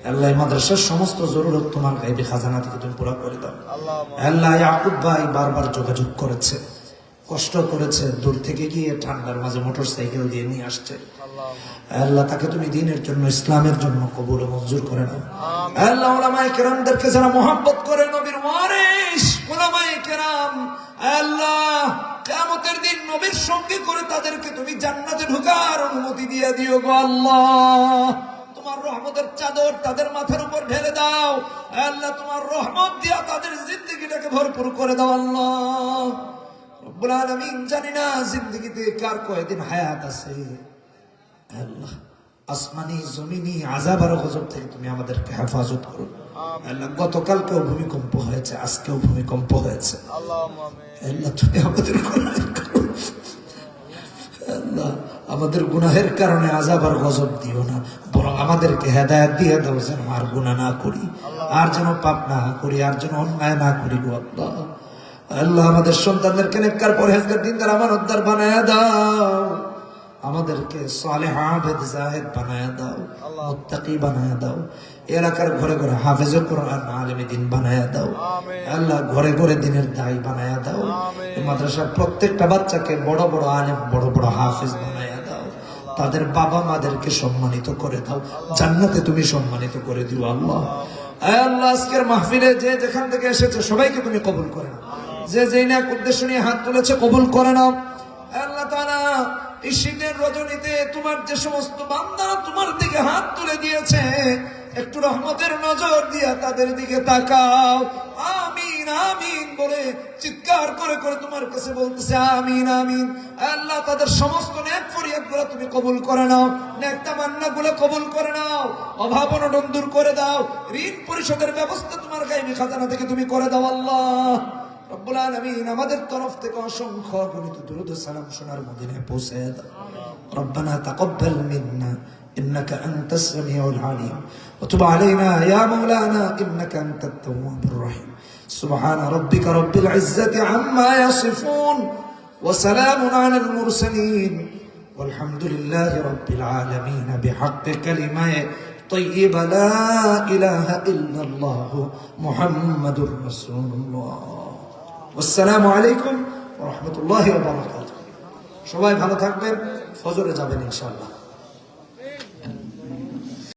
Speaker 1: আল্লাহ মাদ্রাসার সমস্ত জরুরত তোমার গায়বী খাজানা থেকে তুমি পুরো করে দাও আল্লাহ ইয়াকুব ভাই বারবার যোগাযোগ করেছে কষ্ট করেছে দূর থেকে গিয়ে ঠান্ডার মাঝে মোটরসাইকেল দিয়ে নিয়ে আসছে আল্লাহ তাকে তুমি দ্বীনের জন্য ইসলামের জন্য কবুল ও মঞ্জুর করে নাও আল্লাহ উলামায়ে কেরামদেরকে যারা মহব্বত করে নবীর ওয়ারিস উলামায়ে কেরাম আল্লাহ কিয়ামতের দিন নবীর সঙ্গে করে তাদেরকে তুমি জান্নাতে ঢোকার অনুমতি দিয়ে দিও গো আল্লাহ তোমার রহমতের চাদর তাদের মাথার উপর ঢেলে দাও আল্লাহ তোমার রহমত দিয়া তাদের জিন্দেগিটাকে ভরপুর করে দাও আল্লাহ রব্বুল আলামিন জানি না জিন্দেগিতে কার কয়দিন হায়াত আছে আল্লাহ আসমানি জমিনি আযাব আর গজব থেকে তুমি আমাদেরকে হেফাজত করো আল্লাহ গতকালকেও ভূমিকম্প হয়েছে আজকেও ভূমিকম্প হয়েছে
Speaker 2: اللهم آمين
Speaker 1: আল্লাহ তুমি আমাদের গুনাহের কারণে আল্লাহ আমাদের গুনাহের কারণে আযাব আর গজব দিও না বরং আমাদেরকে হেদায়েত দিয়ে দাও যেন আর গুনাহ না করি আর যেন পাপ না করি আর যেন অন্যায় না করি গো আল্লাহ আল্লাহ আমাদের সন্তানদেরকে নেককার পরহেজগার দিনদার আমানতদার বানায়া দাও আমাদেরকে সালেহ আবেদ জাহেদ বানায়া দাও মুত্তাকি বানায়া দাও এলাকার ঘরে ঘরে হাফেজ কোরআন আলেমে দ্বীন বানায়া দাও আল্লাহ ঘরে ঘরে দ্বীনের দায়ী বানায়া দাও এই মাদ্রাসার প্রত্যেকটা বাচ্চাকে বড় বড় আলেম বড় বড় হাফেজ বানায়া দাও তাদের বাবা মাদেরকে সম্মানিত করে দাও জান্নাতে তুমি সম্মানিত করে দিও আল্লাহ আল্লাহ আজকের মাহফিলে যে যেখান থেকে এসেছে সবাইকে তুমি কবুল করে নাও যে যেই না উদ্দেশ্য নিয়ে হাত তুলেছে কবুল করে নাও আল্লাহ তাআলা এই শীতের রজনীতে তোমার যে সমস্ত বান্দারা তোমার দিকে হাত তুলে দিয়েছে একটু রহমতের নজর দিয়া তাদের দিকে তাকাও আমিন আমিন বলে চিৎকার করে করে তোমার কাছে বলতেছে আমিন আমিন আল্লাহ তাদের সমস্ত নেক ফরিয়াদগুলো তুমি কবুল করে নাও নেক তামান্নাগুলো কবুল করে নাও অভাব অনটন দূর করে দাও ঋণ পরিশোধের ব্যবস্থা তোমার গায়বী খাজানা থেকে তুমি করে দাও আল্লাহ রব্বুল আলামিন আমাদের তরফ থেকে অসংখ্য গণিত দুরূদ ও সালাম শোনার মদিনায় পৌঁছে দাও রব্বানা তাকাব্বাল মিন্না إنك أنت السميع العليم وتب علينا يا مولانا إنك أنت التواب الرحيم سبحان ربك رب العزة عما يصفون وسلام على المرسلين والحمد لله رب العالمين بحق كلمة طيبة لا إله إلا الله محمد رسول الله والسلام عليكم ورحمة الله وبركاته সবাই ভালো থাকবেন ফজরে যাবেন ইনশাআল্লাহ